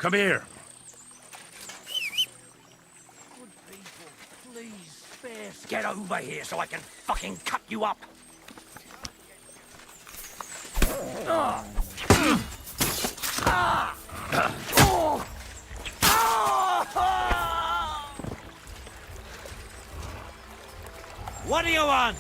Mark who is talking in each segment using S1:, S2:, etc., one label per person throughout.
S1: Come here.
S2: Good people, please spare. Get over here so I can fucking cut you up.
S3: What do you want?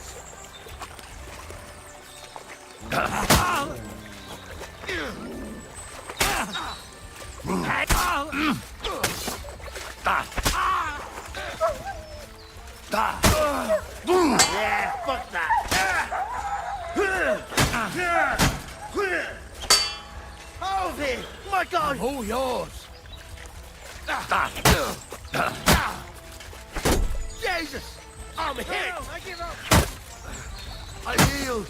S2: Yeah, fuck that. Hold it! My God!
S3: All yours.
S2: Jesus! I'm hit!
S3: I give up.
S2: I yield!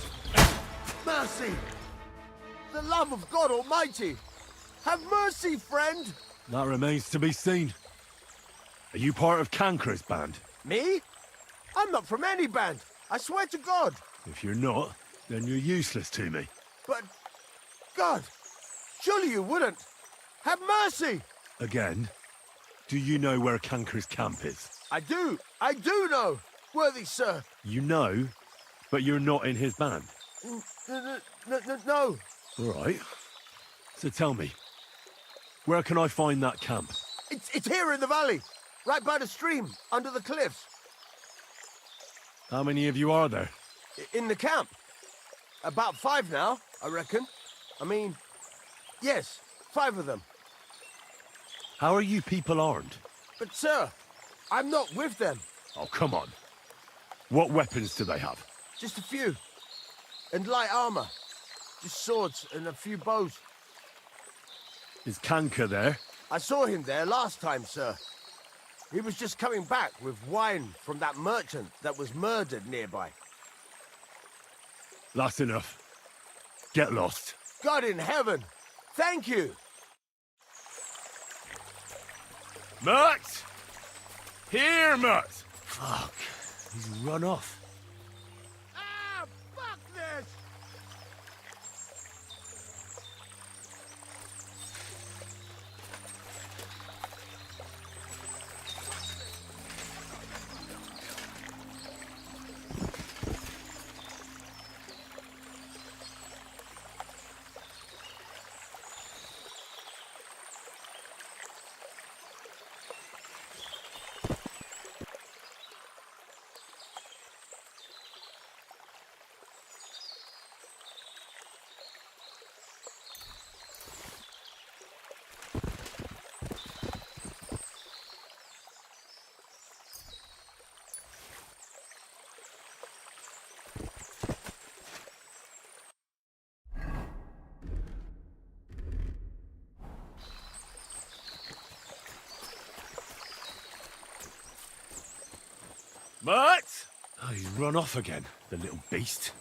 S2: Mercy! The love of God Almighty! Have mercy, friend!
S1: That remains to be seen. Are you part of Cancra's band?
S2: Me? I'm not from any band. I swear to God.
S1: If you're not, then you're useless to me.
S2: But... God! Surely you wouldn't! Have mercy!
S1: Again, do you know where Cancra's camp is?
S2: I do know, worthy sir.
S1: You know, but you're not in his band.
S2: No.
S1: All right. So tell me, where can I find that camp?
S2: It's here in the valley, right by the stream, under the cliffs.
S1: How many of you are there?
S2: In the camp. About 5 now, I reckon. I mean, yes, 5 of them.
S1: How are you people armed?
S2: But sir, I'm not with them.
S1: Oh, come on. What weapons do they have?
S2: Just a few. And light armor. Just swords and a few bows.
S1: Is Cancra there?
S2: I saw him there last time, sir. He was just coming back with wine from that merchant that was murdered nearby.
S1: That's enough. Get lost.
S2: God in heaven! Thank you!
S1: Mutt! Here, Mutt! Fuck. He's run off.
S2: Ah, fuck this!
S1: Mutt! Oh, he's run off again, the little beast.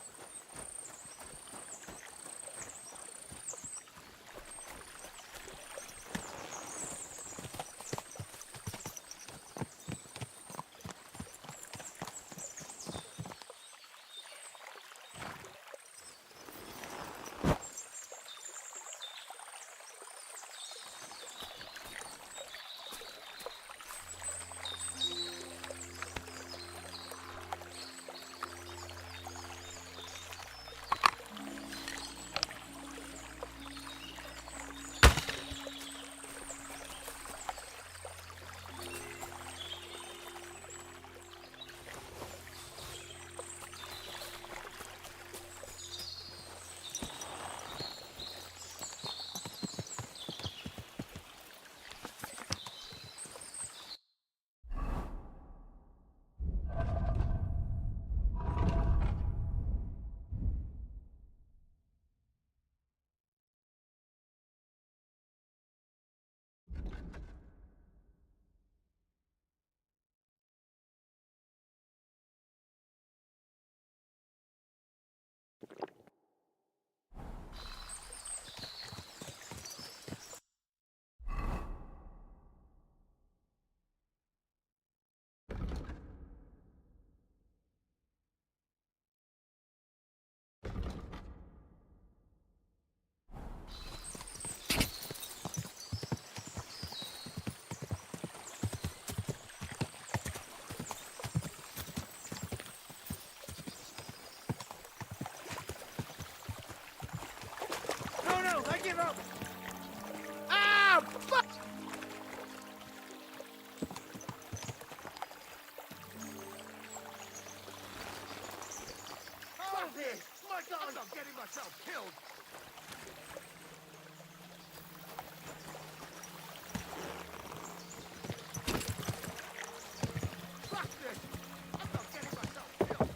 S2: Help! Ah, fuck! Fuck this! My God, I'm not getting myself killed! Fuck this! I'm not getting myself killed!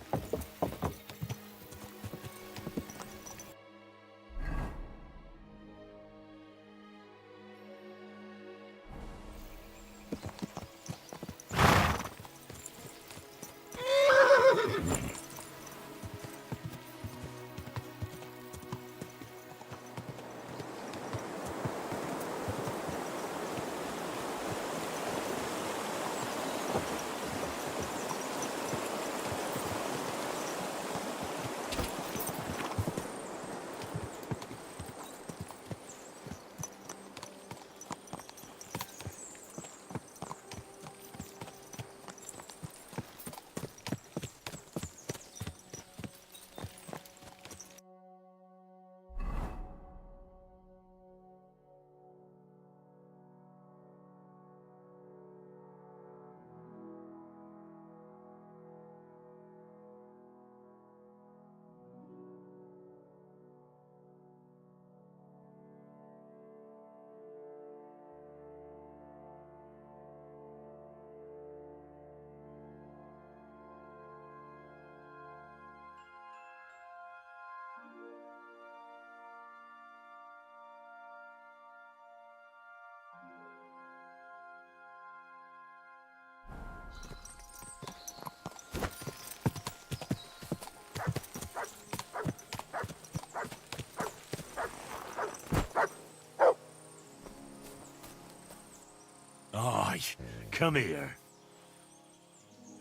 S1: Aye, come here.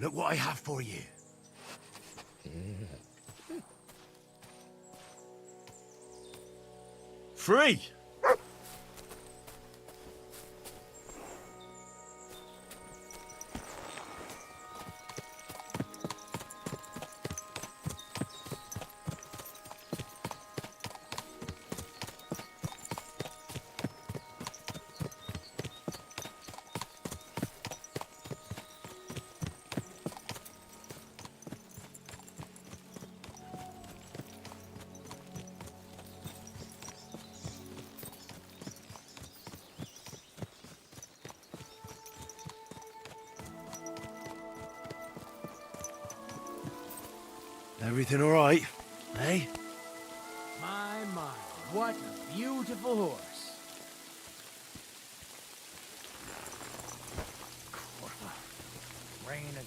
S1: Look what I have for you. Free! Everything all right, eh?
S3: My, what a beautiful horse. Rain again.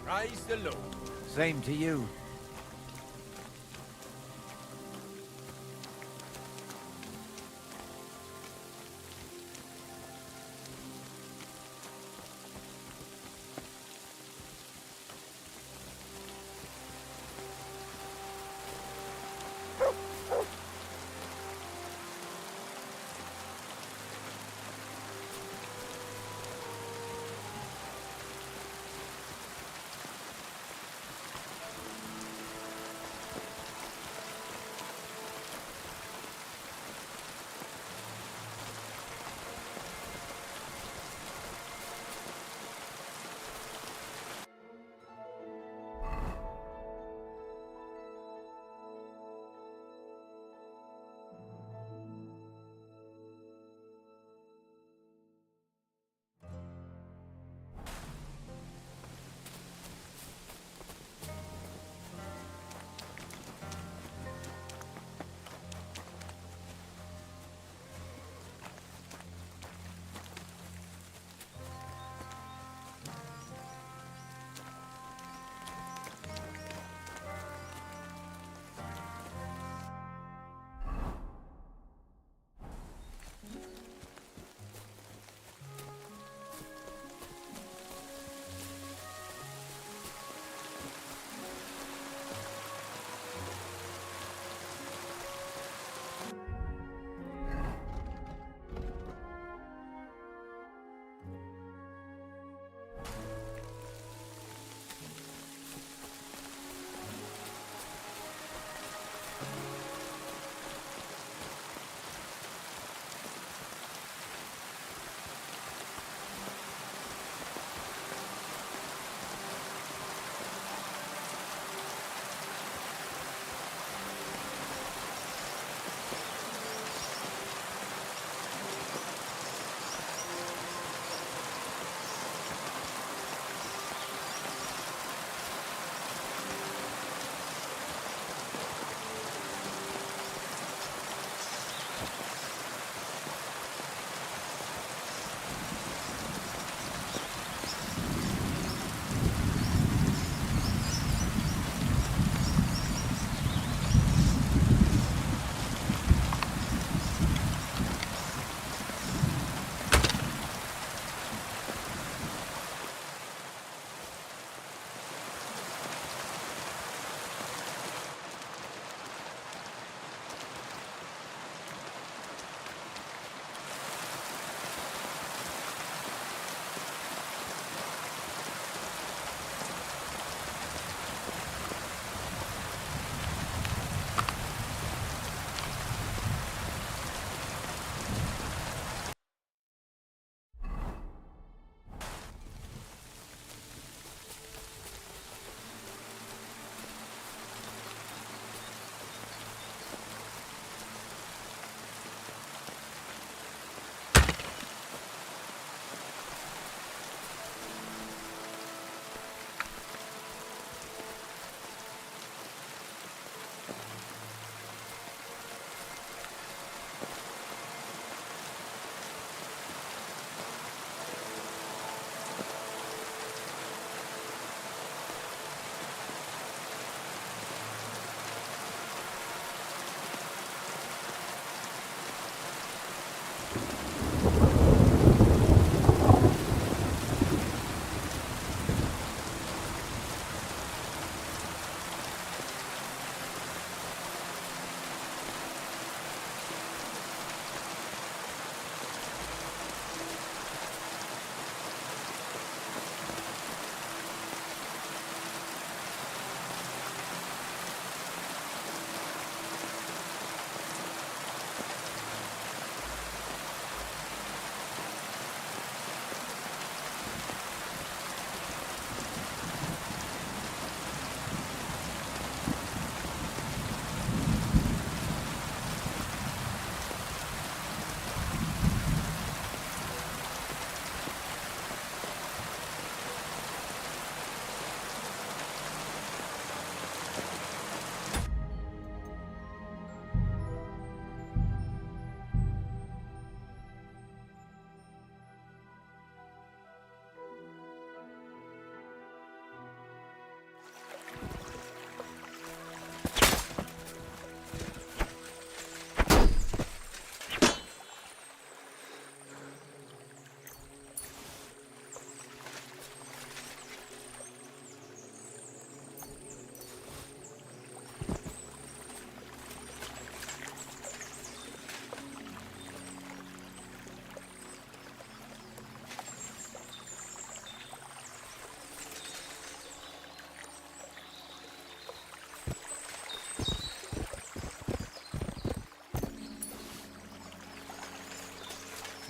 S4: Praise the Lord.
S3: Same to you.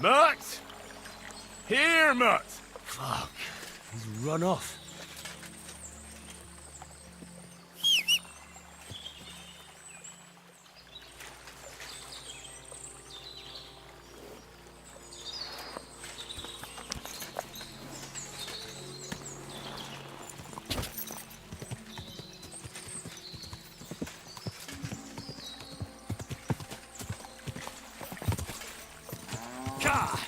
S1: Mutt! Here, Mutt! Fuck. He's run off. Ka!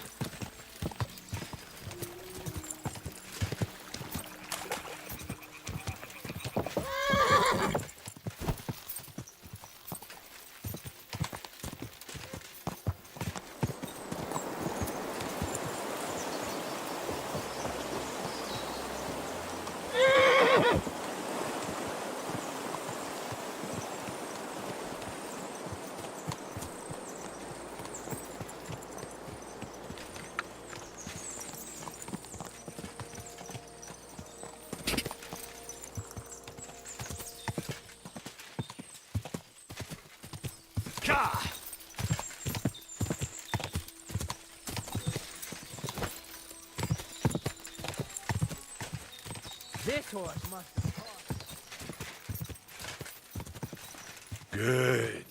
S1: Ka!
S3: This horse must have cost.
S1: Good.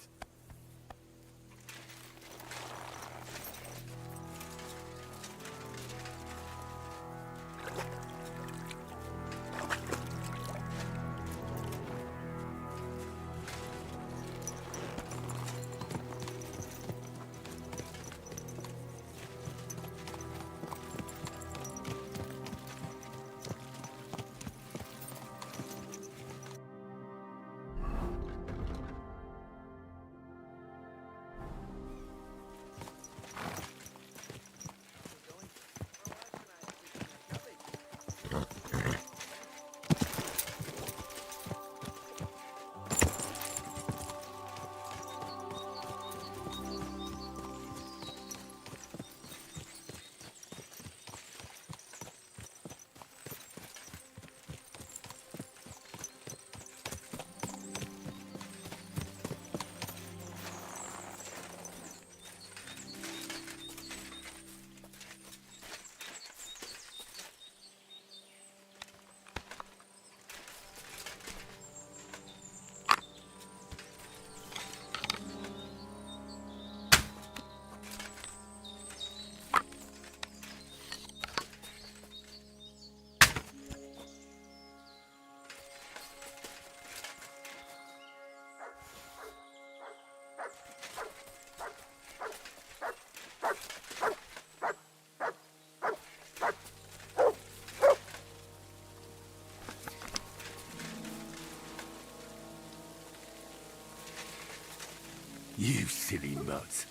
S1: You silly mutt.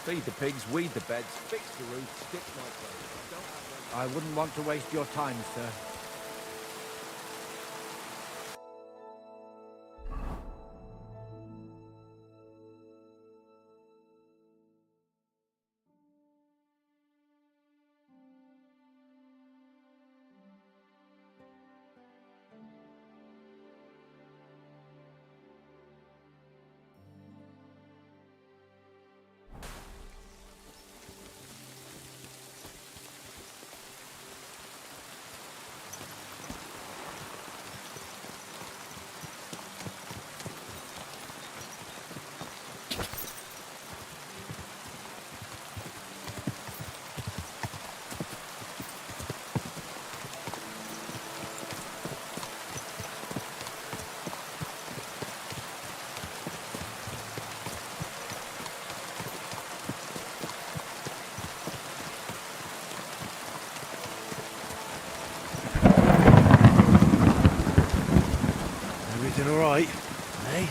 S4: Feed the pigs, weed the beds, fix the roof, stick my clothes. Don't have no...
S3: I wouldn't want to waste your time, sir.
S1: Everything all right? Eh?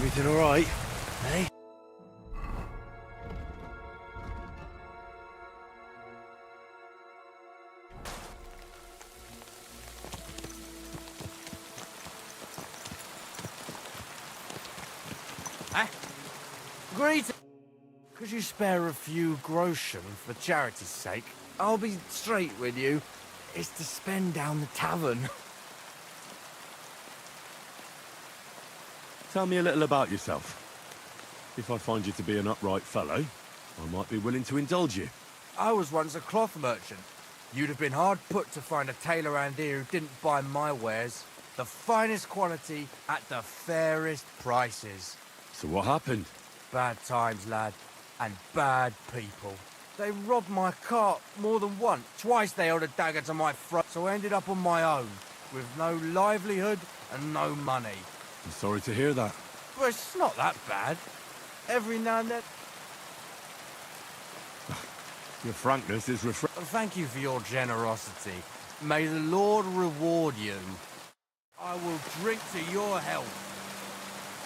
S1: Everything all right? Eh?
S2: Great. Could you spare a few groschen for charity's sake?
S3: I'll be straight with you. It's to spend down the tavern.
S1: Tell me a little about yourself. If I find you to be an upright fellow, I might be willing to indulge you.
S3: I was once a cloth merchant. You'd have been hard put to find a tailor around here who didn't buy my wares. The finest quality at the fairest prices.
S1: So what happened?
S3: Bad times, lad, and bad people. They robbed my cart more than once. Twice they held a dagger to my throat, so I ended up on my own, with no livelihood and no money.
S1: I'm sorry to hear that.
S3: But it's not that bad. Every now and then...
S1: Your frankness is refreshing.
S3: Thank you for your generosity. May the Lord reward you. I will drink to your health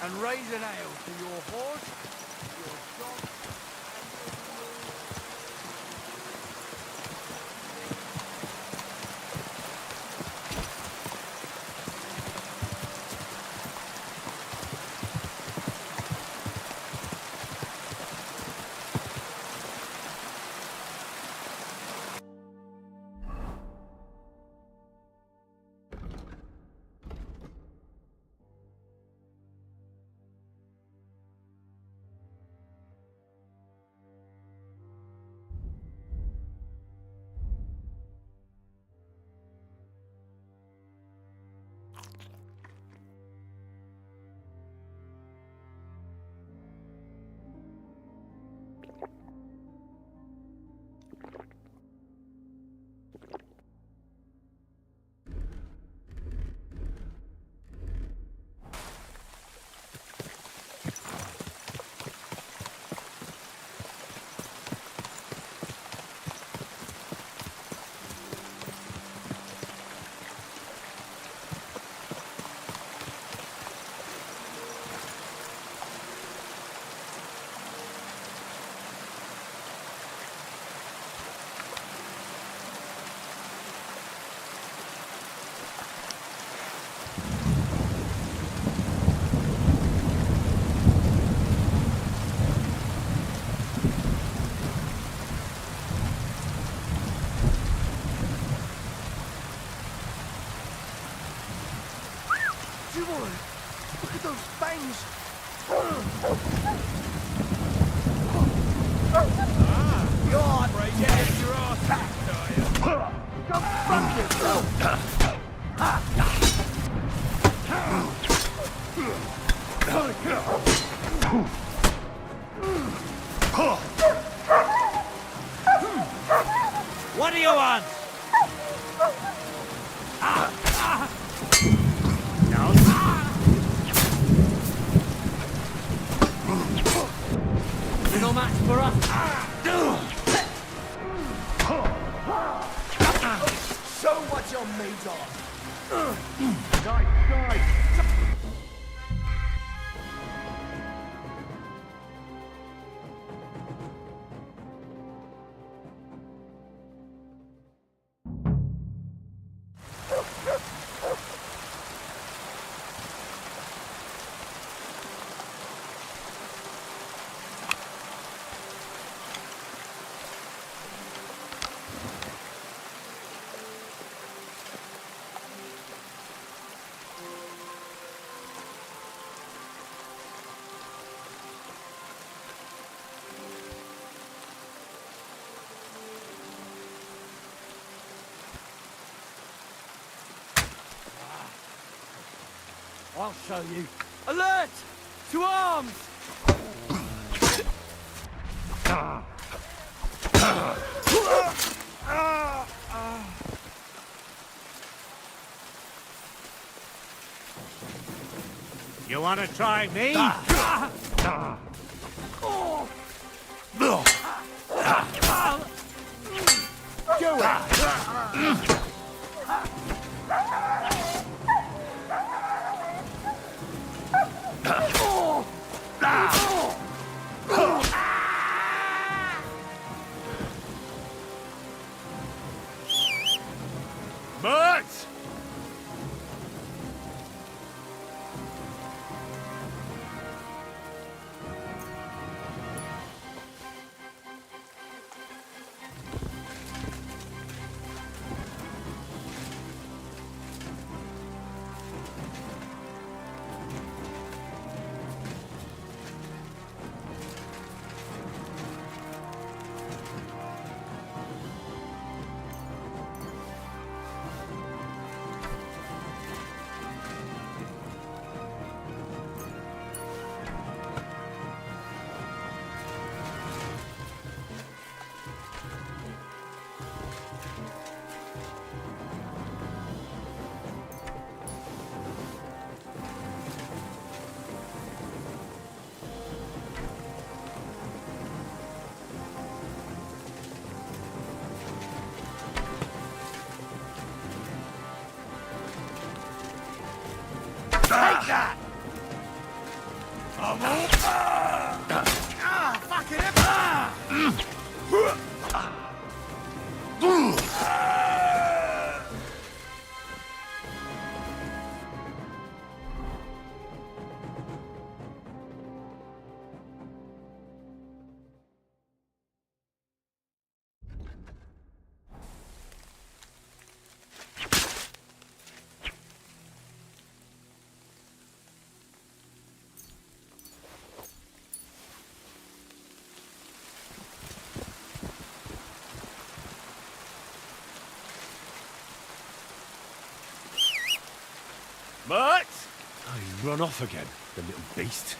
S3: and raise an ale to your horse, your dog,
S2: Look at those fangs! God, get your ass back, go fuck yourself!
S3: What do you want? No match for us.
S2: Show what you're made of!
S3: I'll show you. Alert! To arms!
S1: You want to try me?
S2: Do it!
S1: Bert! that!
S2: Fucking hell!
S1: Mutt! Oh, he's run off again, the little beast.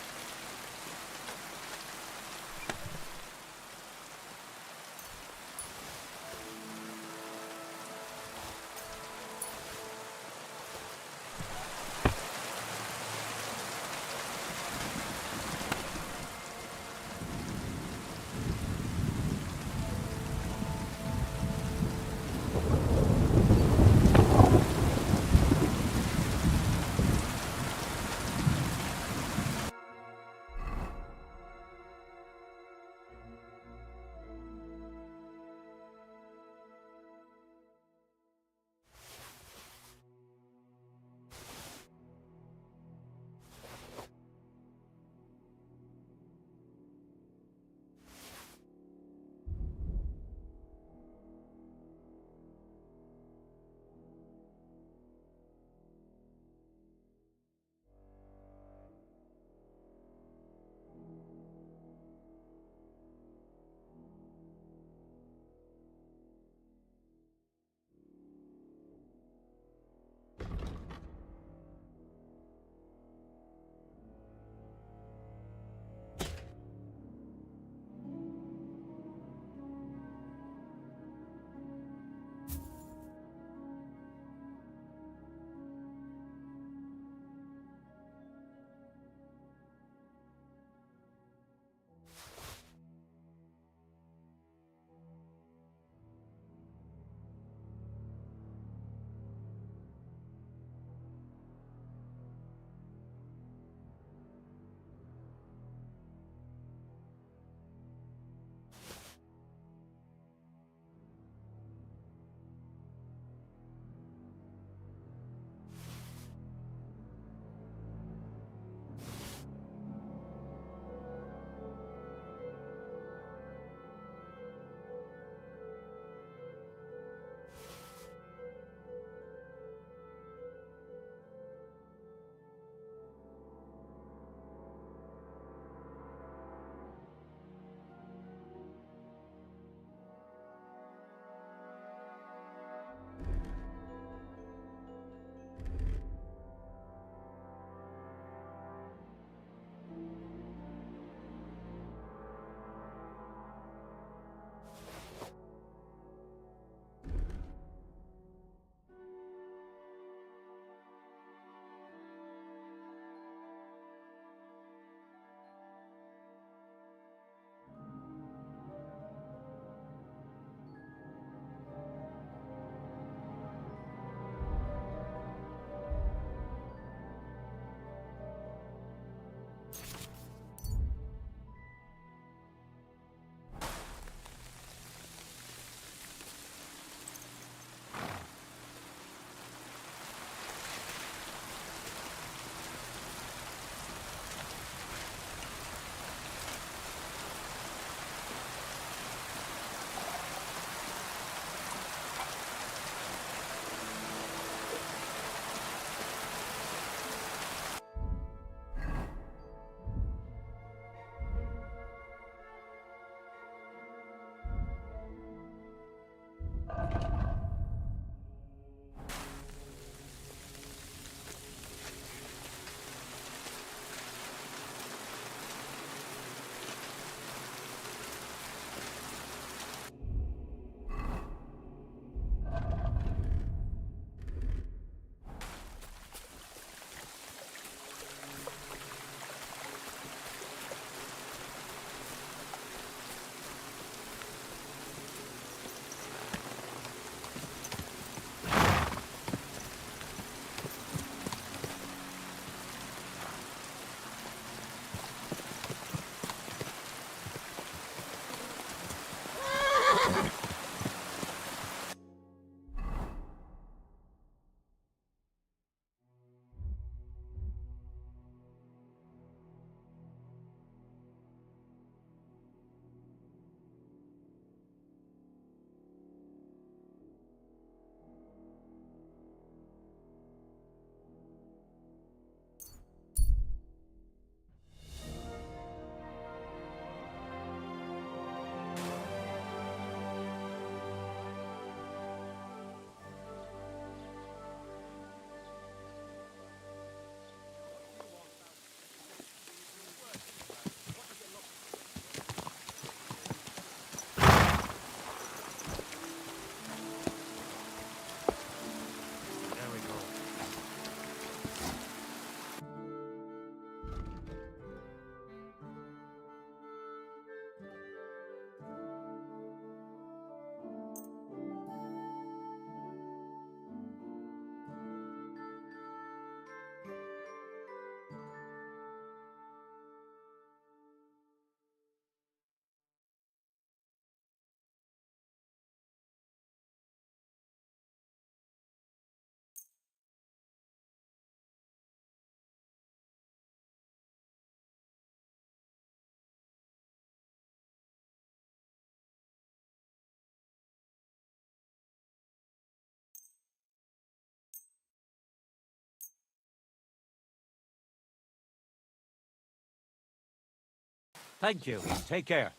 S5: Thank you. Take care.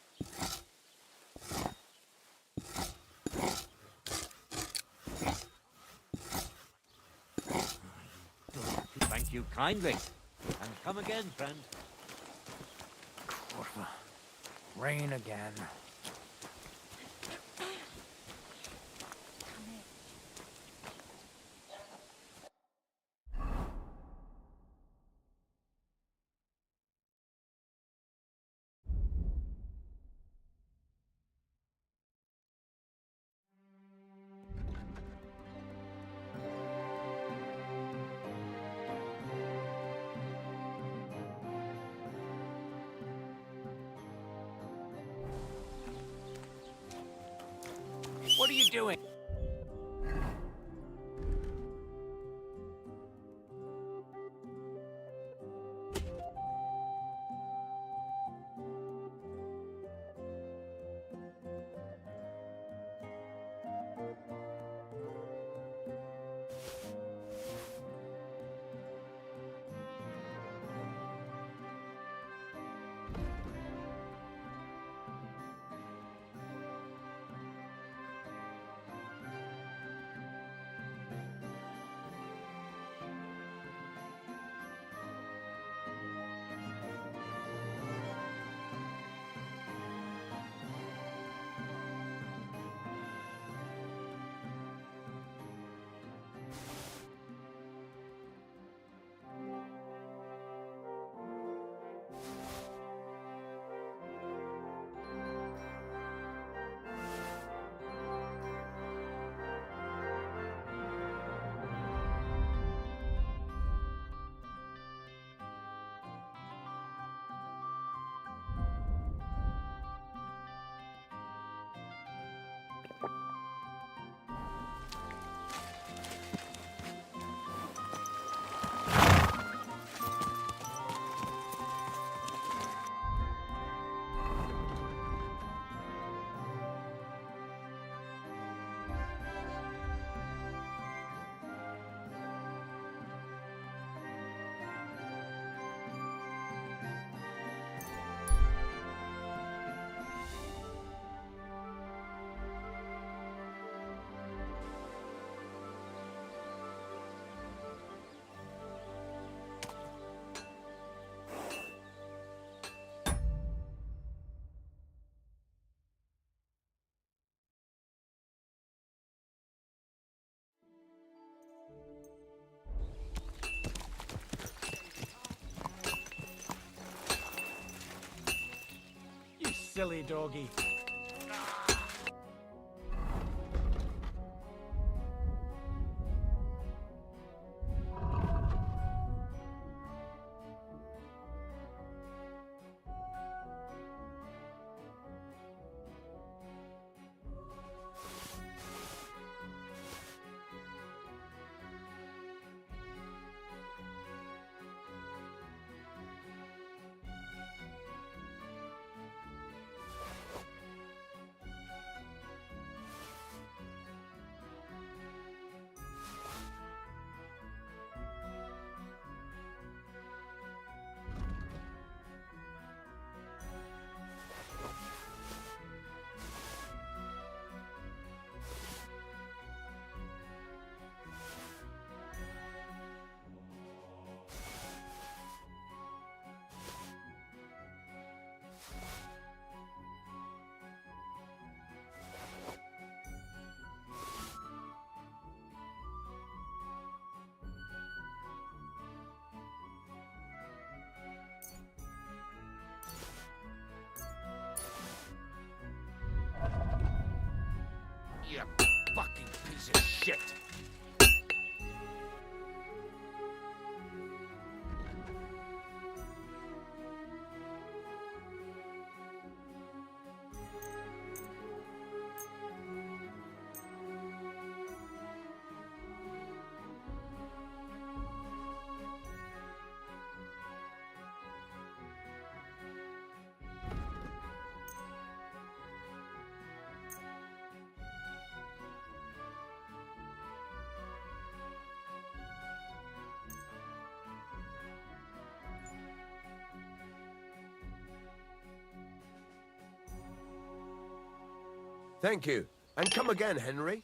S5: Thank you kindly. And come again, friend.
S3: Rain again. What are you doing?
S6: You silly doggy.
S2: Thank you. And come again, Henry.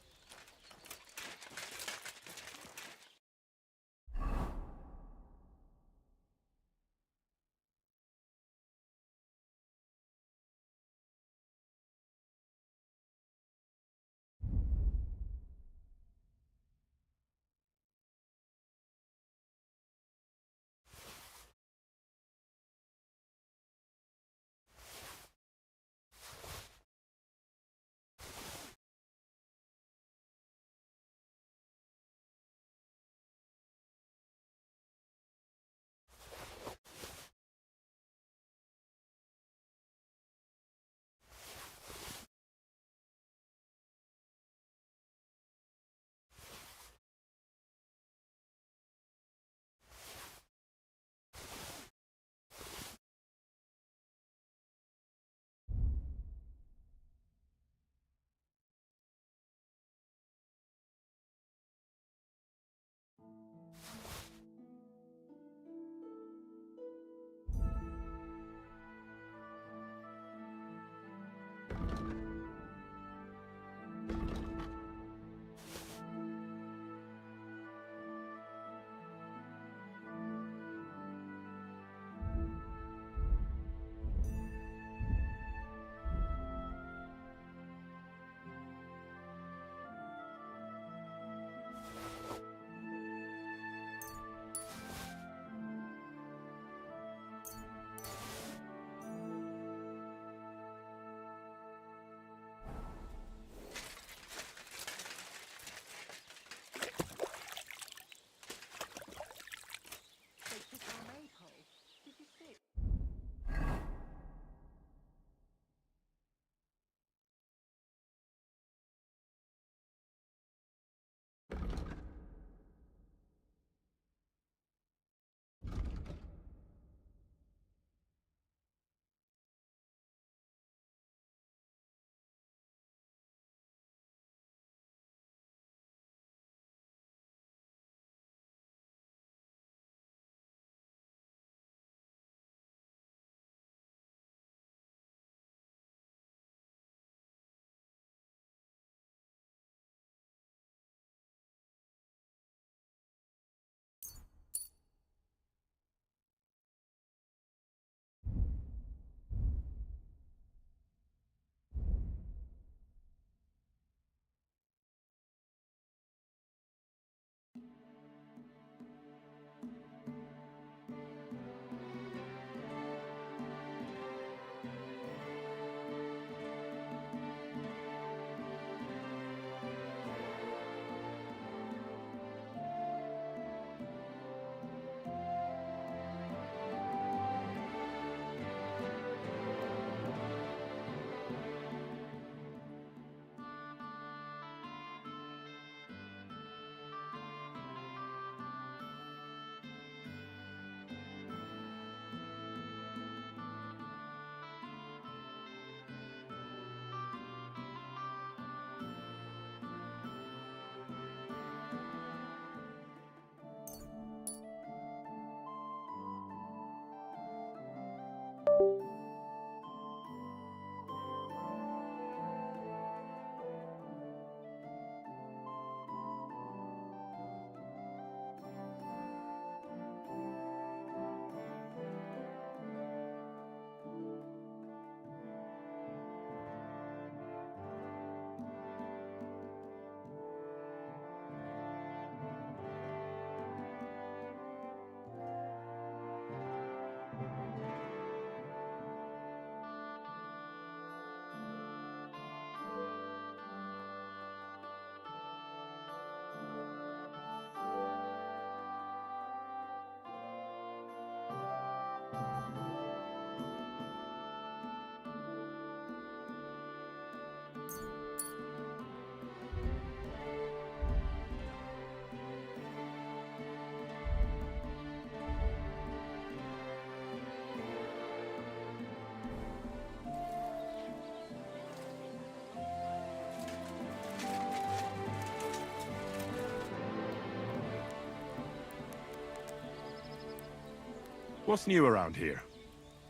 S1: What's new around here?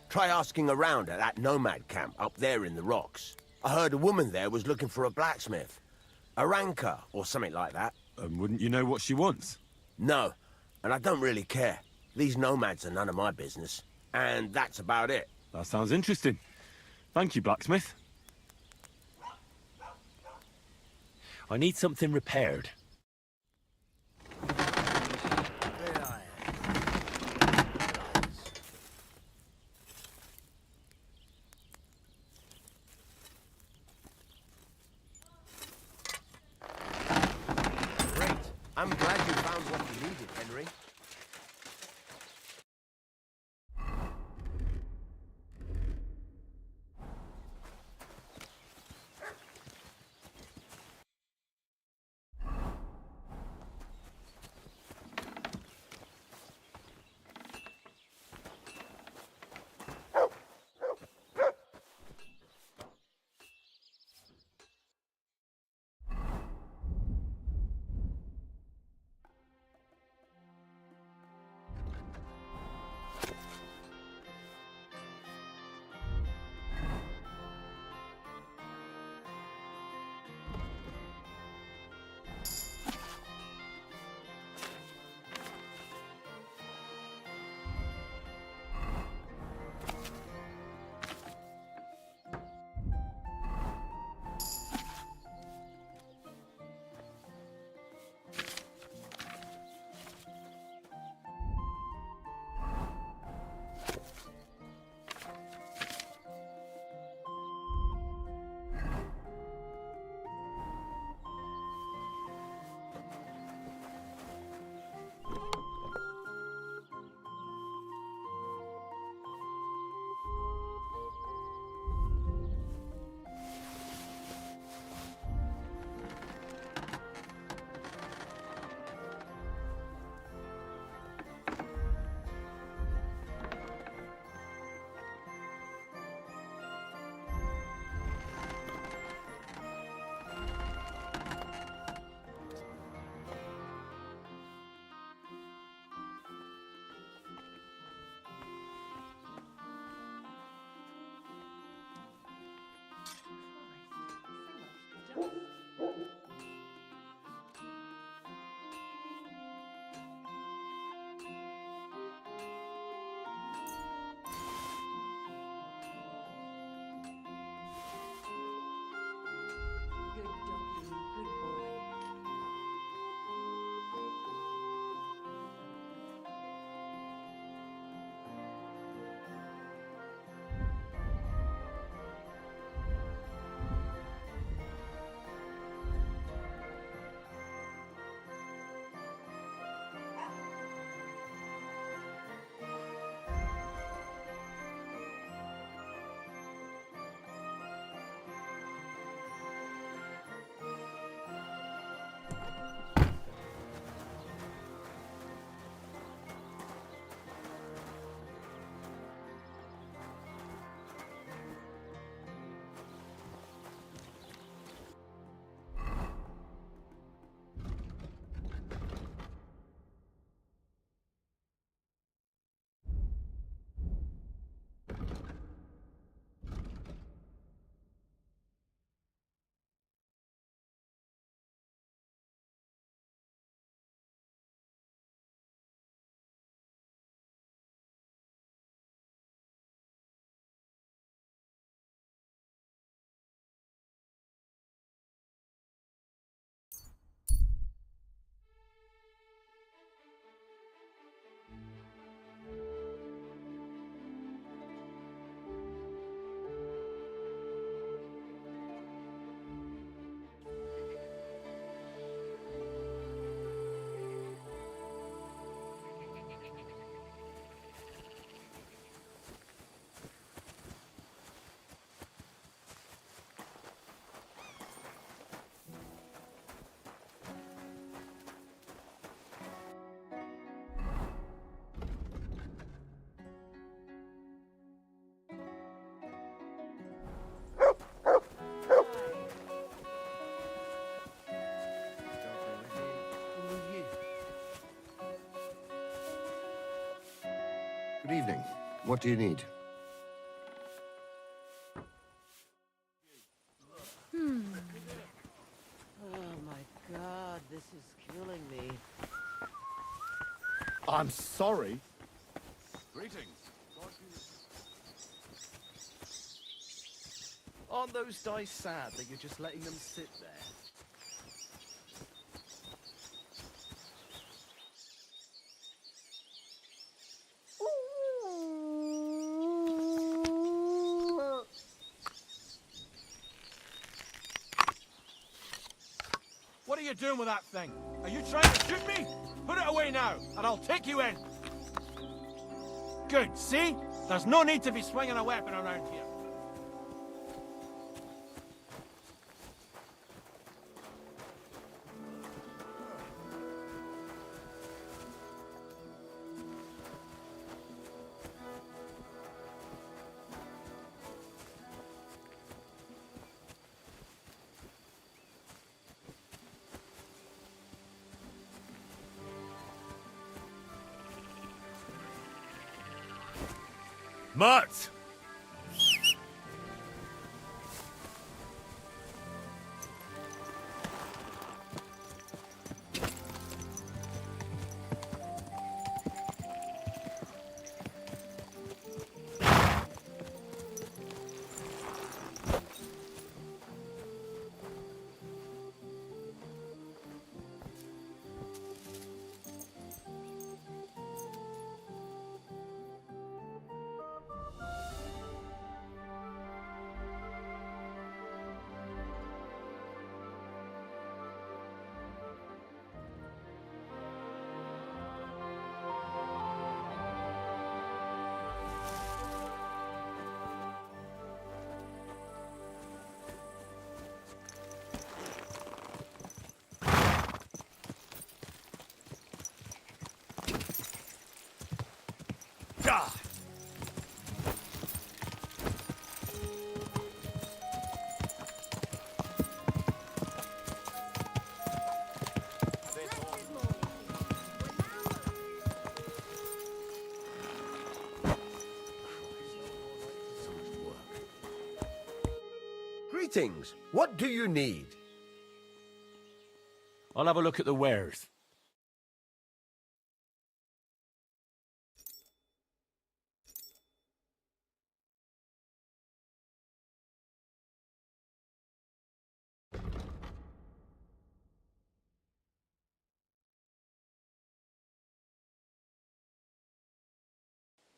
S2: Try asking around at that nomad camp up there in the rocks. I heard a woman there was looking for a blacksmith. A ranker, or something like that.
S7: And wouldn't you know what she wants?
S2: No, and I don't really care. These nomads are none of my business. And that's about it.
S7: That sounds interesting. Thank you, blacksmith.
S1: I need something repaired.
S2: Great. I'm glad you found what you needed, Henry.
S8: Good doggy, good boy.
S9: Good evening. What do you need?
S5: is killing me.
S4: I'm sorry.
S1: Greetings.
S4: Aren't those dice sad that you're just letting them sit there?
S3: What are you doing with that thing? Are you trying to shoot me? Put it away now, and I'll take you in. Good, see? There's no need to be swinging a weapon around here.
S1: Mutt! God!
S2: Greetings. What do you need?
S1: I'll have a look at the wares.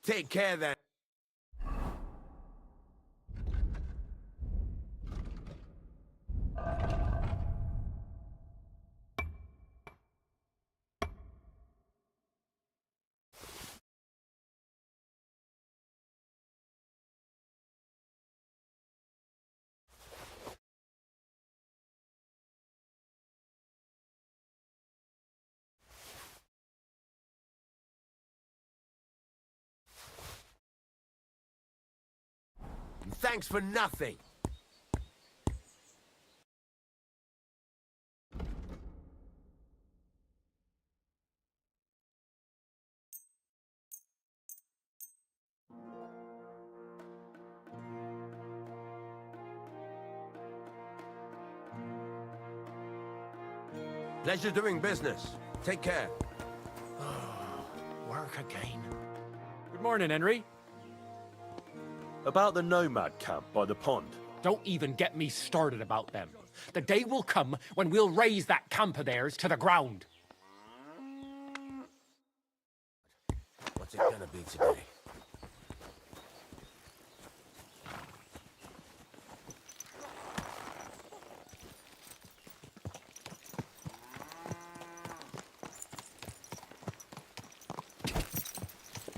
S2: Take care then. Thanks for nothing. Pleasure doing business. Take care.
S6: Work again.
S9: Good morning, Henry.
S7: About the nomad camp by the pond.
S9: Don't even get me started about them. The day will come when we'll raise that camp of theirs to the ground.
S2: What's it gonna be today?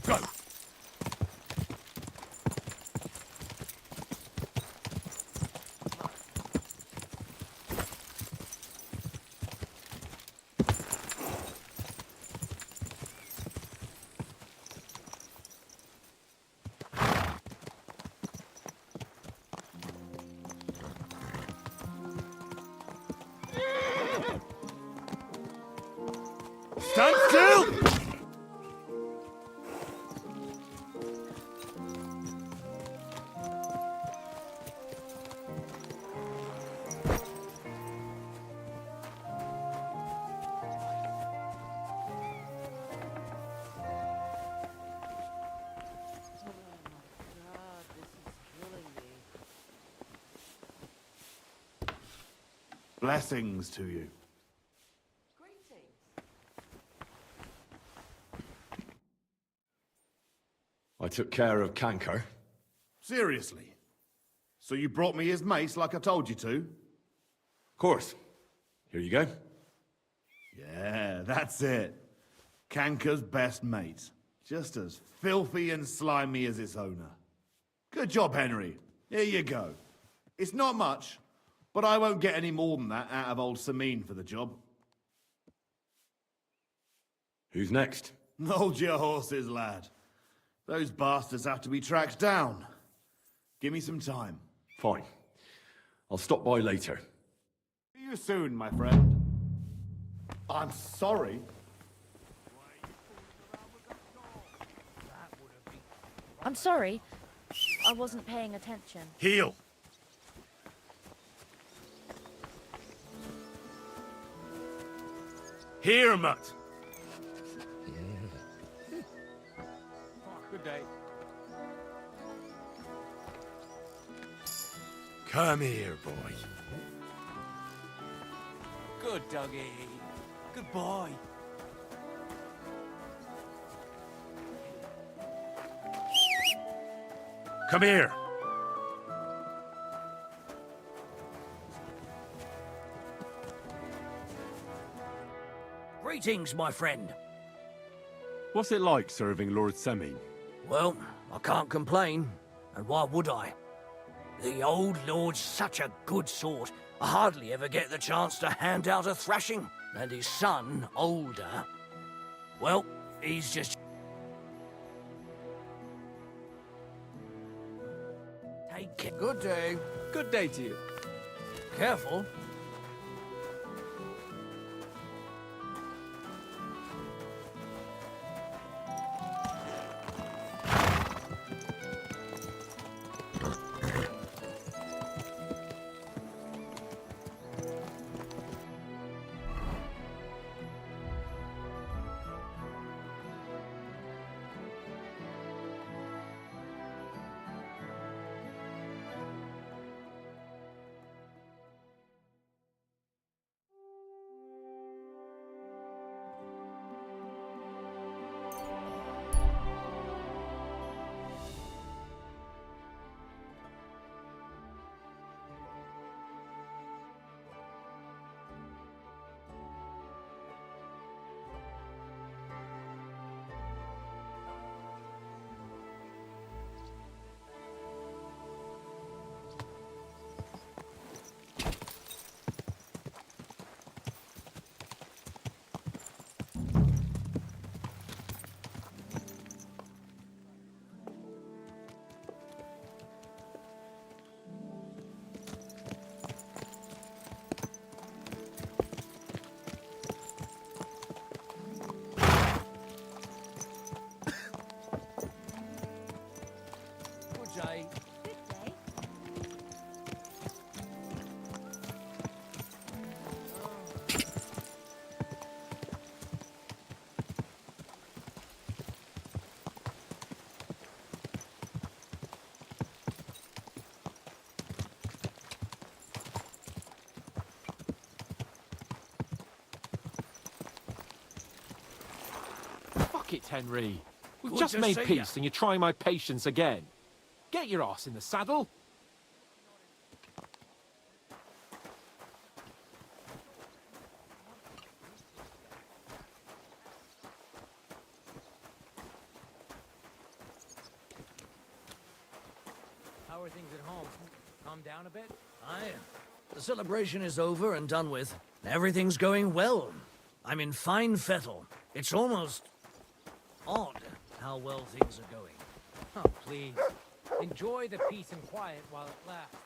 S1: Go! Stand still!
S10: Blessings to you.
S8: Greetings.
S7: I took care of Canker.
S10: Seriously? So you brought me his mace like I told you to?
S7: Of course. Here you go.
S10: Yeah, that's it. Canker's best mate. Just as filthy and slimy as its owner. Good job, Henry. Here you go. It's not much, but I won't get any more than that out of old Sameen for the job.
S7: Who's next?
S10: Hold your horses, lad. Those bastards have to be tracked down. Give me some time.
S7: Fine. I'll stop by later.
S10: See you soon, my friend. I'm sorry.
S11: I'm sorry. I wasn't paying attention.
S1: Heal. Here, mutt.
S3: Good day.
S1: Come here, boy.
S3: Good doggy. Good boy.
S1: Come here.
S12: Greetings, my friend.
S7: What's it like serving Lord Semine?
S12: Well, I can't complain, and why would I? The old lord's such a good sort, I hardly ever get the chance to hand out a thrashing. And his son, older, well, he's just... Take care.
S3: Good day. Good day to you.
S12: Careful. Jay.
S11: Good day.
S9: Fuck it, Henry. We've
S12: Good
S9: just
S12: to
S9: made
S12: see
S9: peace
S12: ya.
S9: and you're trying my patience again. Get your ass in the saddle.
S6: How are things at home? Calm down a bit?
S12: Aye. The celebration is over and done with. Everything's going well. I'm in fine fettle. It's almost odd how well things are going.
S6: Oh, please. Enjoy the peace and quiet while it lasts.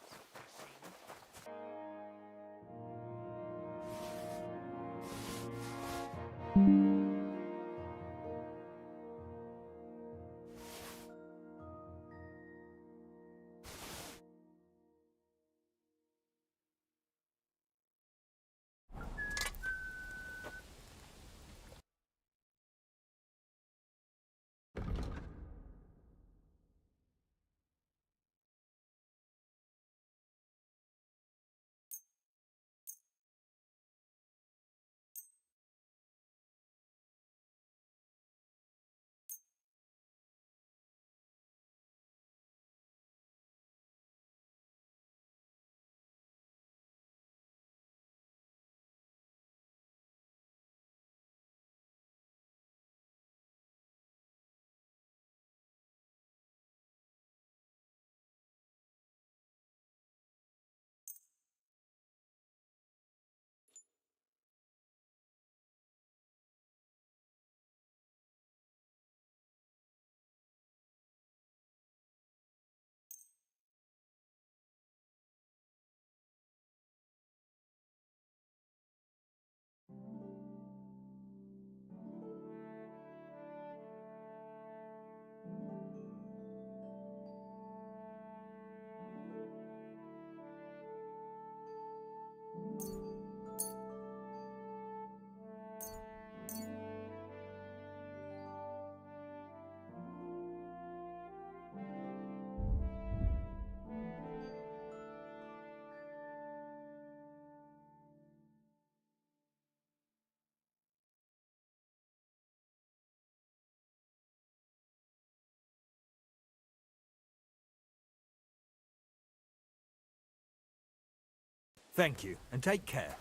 S3: Thank you, and take care.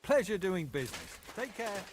S3: Pleasure doing business. Take care.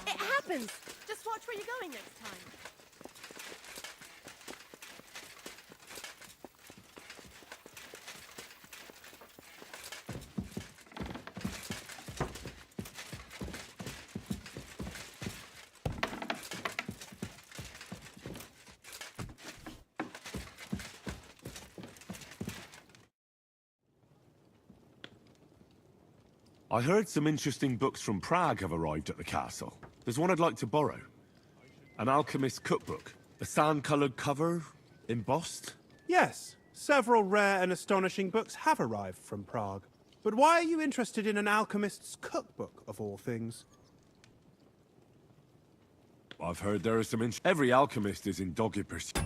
S8: It happens! Just watch where you're going next time.
S7: I heard some interesting books from Prague have arrived at the castle. There's one I'd like to borrow. An alchemist's cookbook. A sand-coloured cover, embossed.
S13: Yes, several rare and astonishing books have arrived from Prague. But why are you interested in an alchemist's cookbook, of all things?
S7: I've heard there are some every alchemist is in dogged pursuit.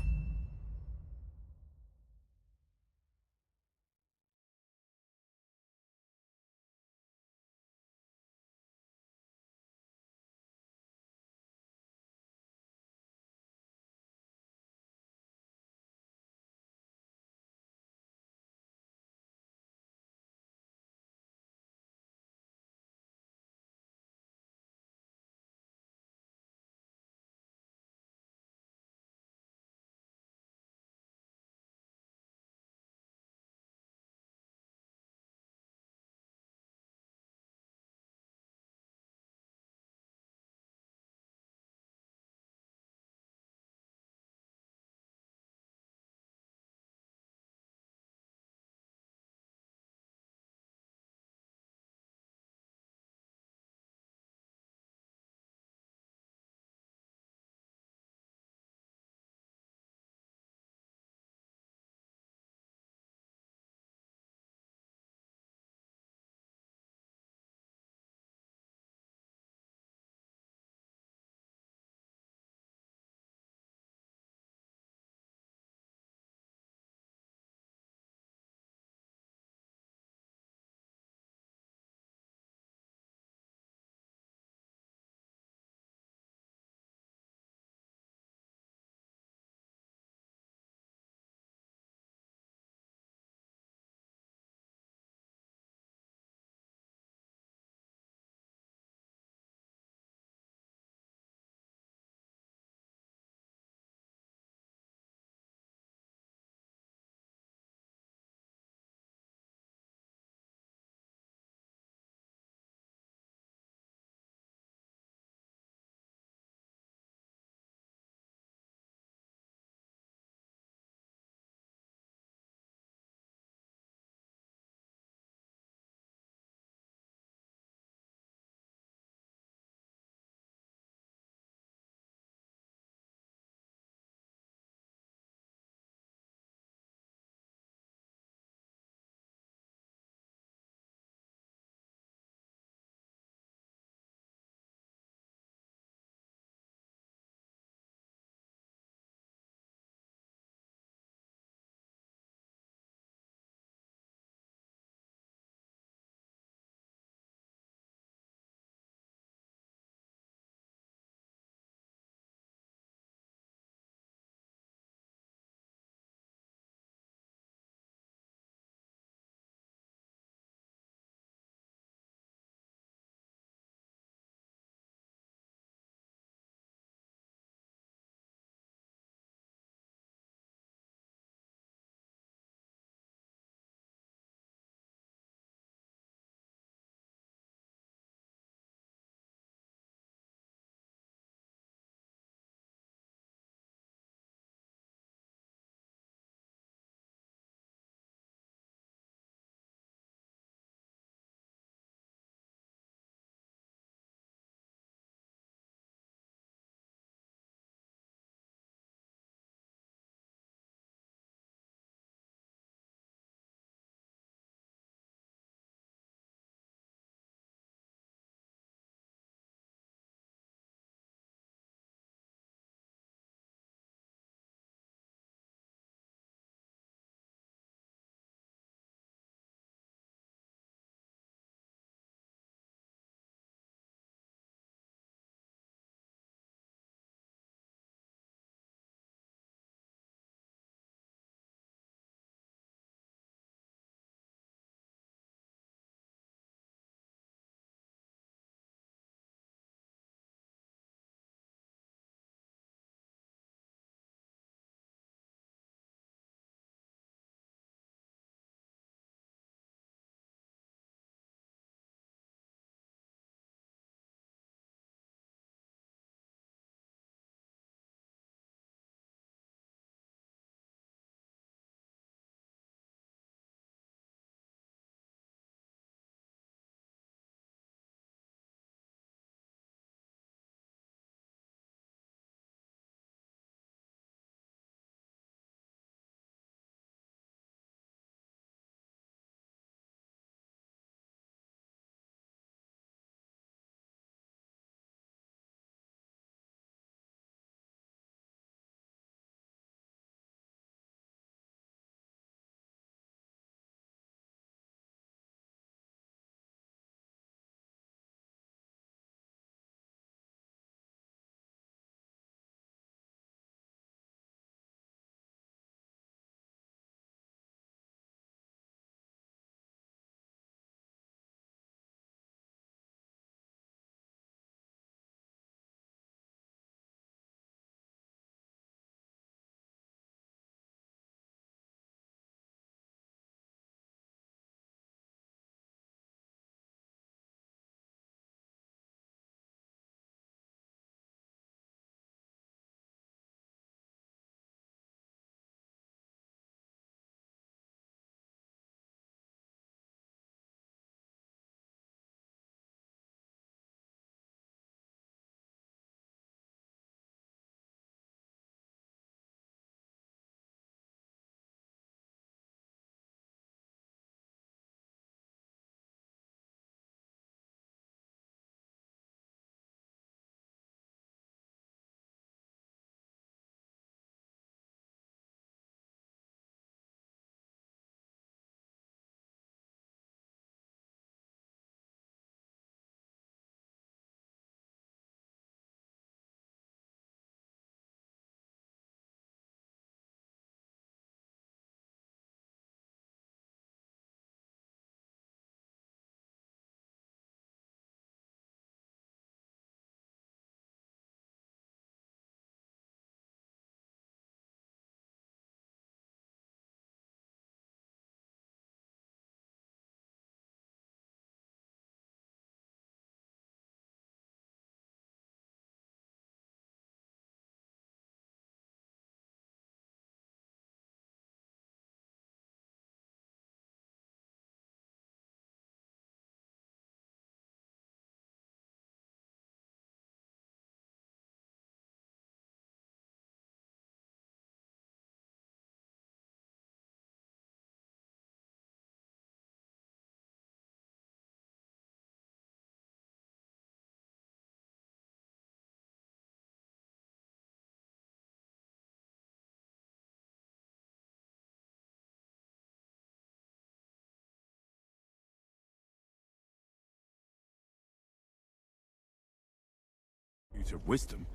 S7: attribute of wisdom,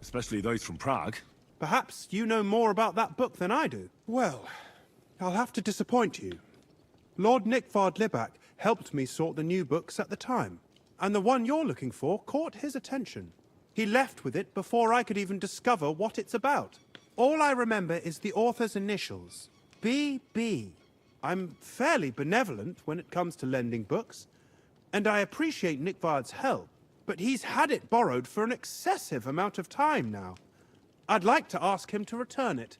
S7: especially those from Prague.
S13: Perhaps you know more about that book than I do. Well, I'll have to disappoint you. Lord Nickvard Libak helped me sort the new books at the time, and the one you're looking for caught his attention. He left with it before I could even discover what it's about. All I remember is the author's initials, B.B. I'm fairly benevolent when it comes to lending books, and I appreciate Nickvard's help, but he's had it borrowed for an excessive amount of time now. I'd like to ask him to return it,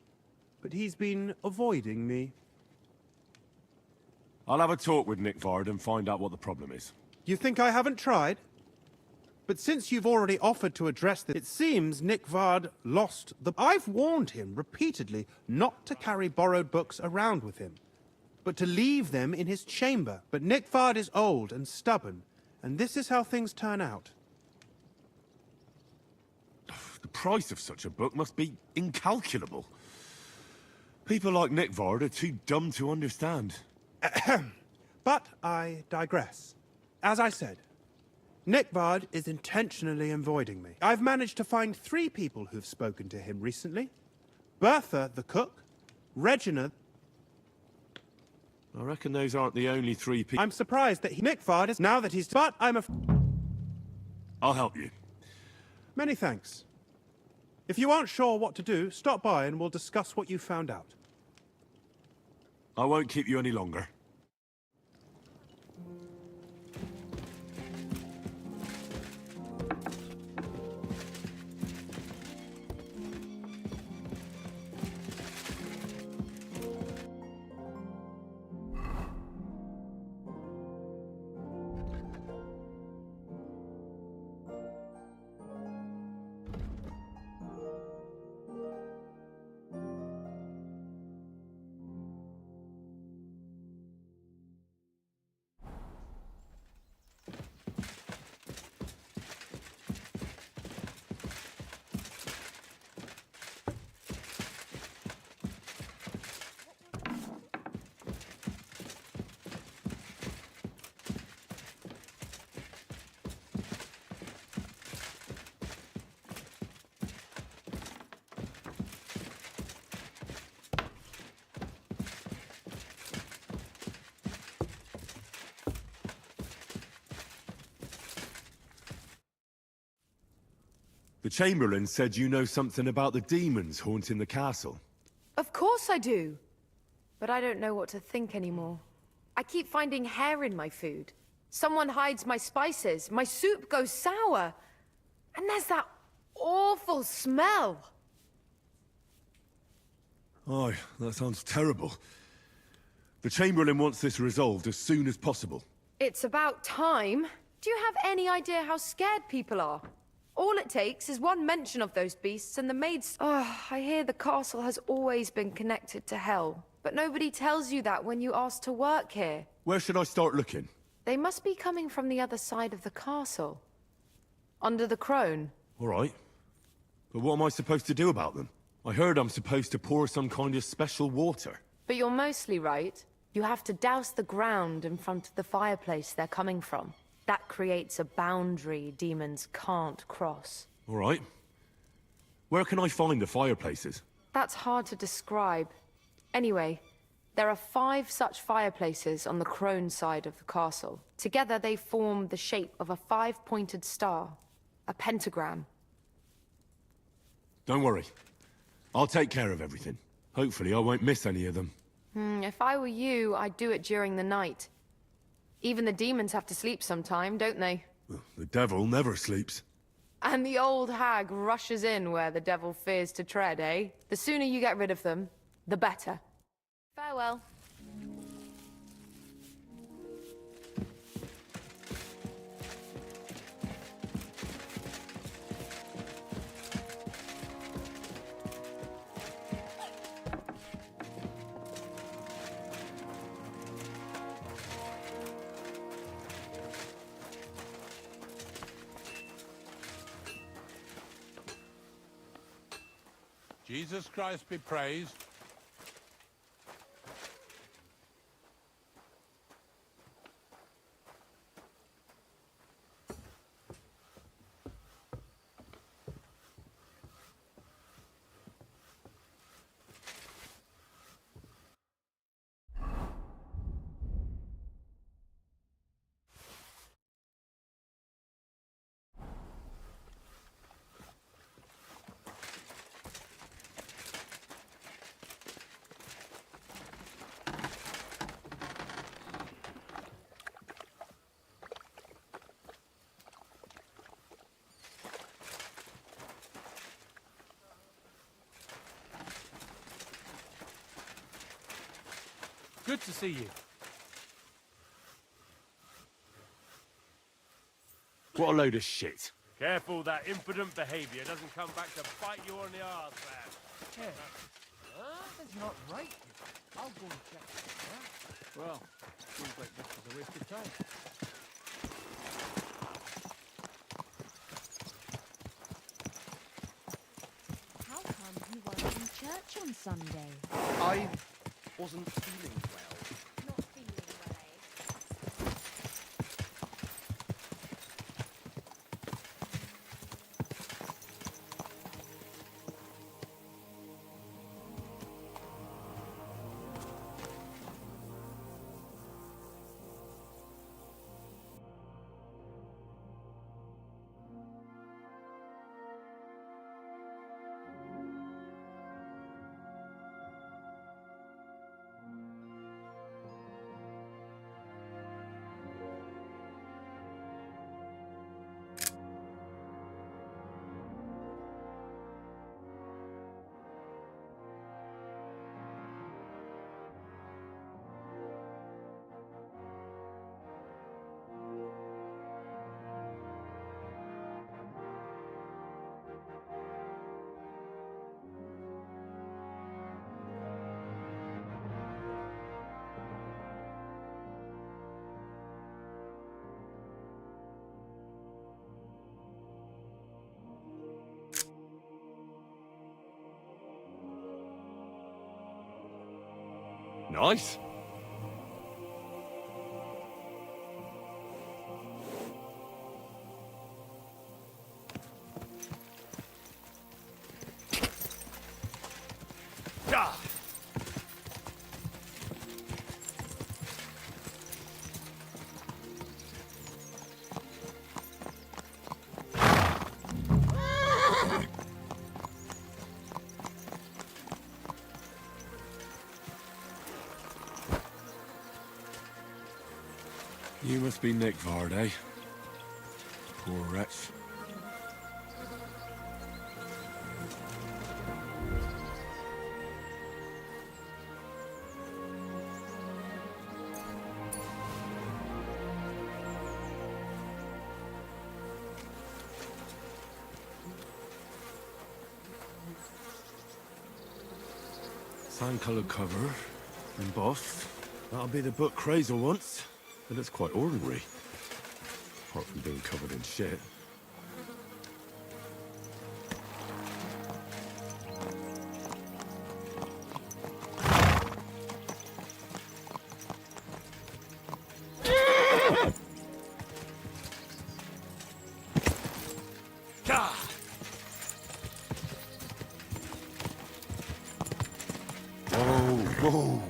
S13: but he's been avoiding me.
S7: I'll have a talk with Nickvard and find out what the problem is.
S13: You think I haven't tried? But since you've already offered to address this, it seems Nickvard lost the... I've warned him repeatedly not to carry borrowed books around with him, but to leave them in his chamber. But Nickvard is old and stubborn, and this is how things turn out.
S7: The price of such a book must be incalculable. People like Nickvard are too dumb to understand.
S13: But I digress. As I said, Nickvard is intentionally avoiding me. I've managed to find 3 people who've spoken to him recently. Bertha, the cook, Regina...
S7: I reckon those aren't the only 3 people...
S13: I'm surprised that Nickvard is... Now that he's... But I'm a...
S7: I'll help you.
S13: Many thanks. If you aren't sure what to do, stop by and we'll discuss what you found out.
S7: I won't keep you any longer. The Chamberlain said you know something about the demons haunting the castle.
S14: Of course I do. But I don't know what to think anymore. I keep finding hair in my food. Someone hides my spices. My soup goes sour. And there's that awful smell.
S7: Oh, that sounds terrible. The Chamberlain wants this resolved as soon as possible.
S14: It's about time. Do you have any idea how scared people are? All it takes is one mention of those beasts and the maids... Oh, I hear the castle has always been connected to hell. But nobody tells you that when you ask to work here.
S7: Where should I start looking?
S14: They must be coming from the other side of the castle. Under the crone.
S7: All right. But what am I supposed to do about them? I heard I'm supposed to pour some kind of special water.
S14: But you're mostly right. You have to douse the ground in front of the fireplace they're coming from. That creates a boundary demons can't cross.
S7: All right. Where can I find the fireplaces?
S14: That's hard to describe. Anyway, there are 5 such fireplaces on the crone side of the castle. Together they form the shape of a 5-pointed star, a pentagram.
S7: Don't worry. I'll take care of everything. Hopefully I won't miss any of them.
S14: If I were you, I'd do it during the night. Even the demons have to sleep sometime, don't they?
S7: Well, the devil never sleeps.
S14: And the old hag rushes in where the devil fears to tread, eh? The sooner you get rid of them, the better. Farewell.
S1: Jesus Christ be praised.
S3: Good to see you.
S7: What a load of shit.
S2: Careful that impudent behaviour doesn't come back to bite you on the arse, man.
S3: Yeah. That's not right. I'll go and check. Huh? Well, seems like this is a waste of time.
S11: How come you weren't in church on Sunday?
S4: I wasn't feeling well.
S11: Not feeling well, eh?
S7: Nice. You must be Nick Vard, eh? Poor wretch. Sand-coloured cover, embossed. That'll be the book Crazel wants. But it's quite ordinary. Apart from being covered in shit. Whoa.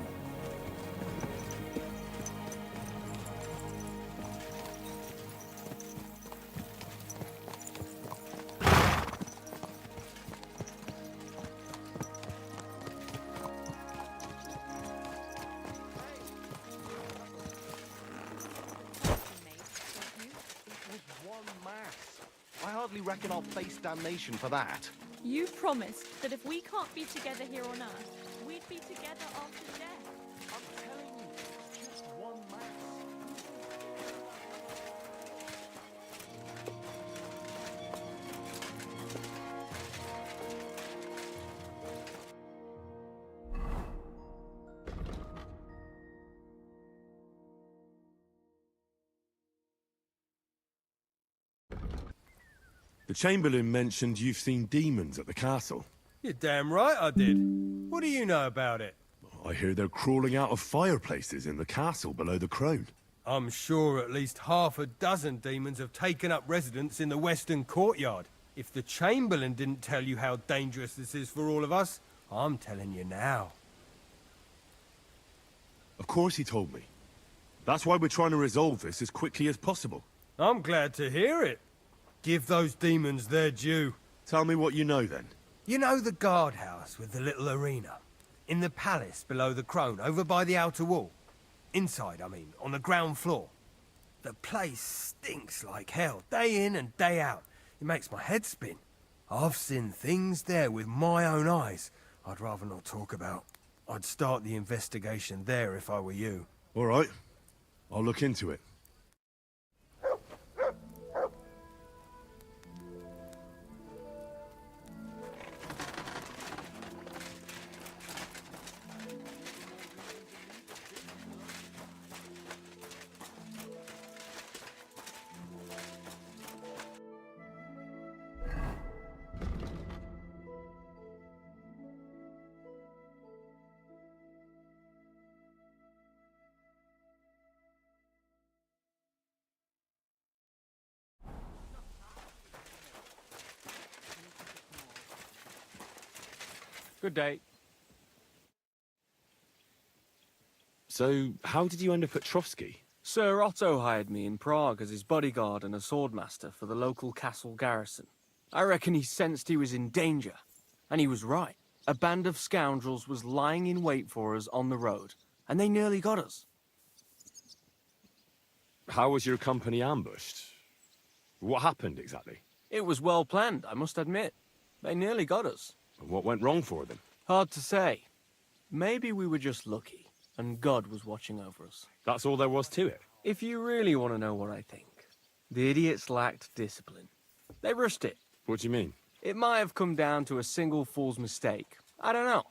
S4: I hardly reckon I'll face damnation for that.
S8: You promised that if we can't be together here on Earth, we'd be together after death.
S4: I'm telling you, it's just one mass.
S7: The Chamberlain mentioned you've seen demons at the castle.
S3: You're damn right I did. What do you know about it?
S7: I hear they're crawling out of fireplaces in the castle below the crown.
S3: I'm sure at least half a dozen demons have taken up residence in the western courtyard. If the Chamberlain didn't tell you how dangerous this is for all of us, I'm telling you now.
S7: Of course he told me. That's why we're trying to resolve this as quickly as possible.
S3: I'm glad to hear it. Give those demons their due.
S7: Tell me what you know, then.
S3: You know the guardhouse with the little arena? In the palace below the crone, over by the outer wall? Inside, I mean, on the ground floor. The place stinks like hell, day in and day out. It makes my head spin. I've seen things there with my own eyes I'd rather not talk about. I'd start the investigation there if I were you.
S7: All right. I'll look into it.
S3: Good day.
S7: So, how did you end up at Trotsky?
S3: Sir Otto hired me in Prague as his bodyguard and a swordmaster for the local castle garrison. I reckon he sensed he was in danger. And he was right. A band of scoundrels was lying in wait for us on the road, and they nearly got us.
S7: How was your company ambushed? What happened exactly?
S3: It was well planned, I must admit. They nearly got us.
S7: What went wrong for them?
S3: Hard to say. Maybe we were just lucky, and God was watching over us.
S7: That's all there was to it?
S3: If you really want to know what I think, the idiots lacked discipline. They rushed it.
S7: What do you mean?
S3: It might have come down to a single fool's mistake. I don't know.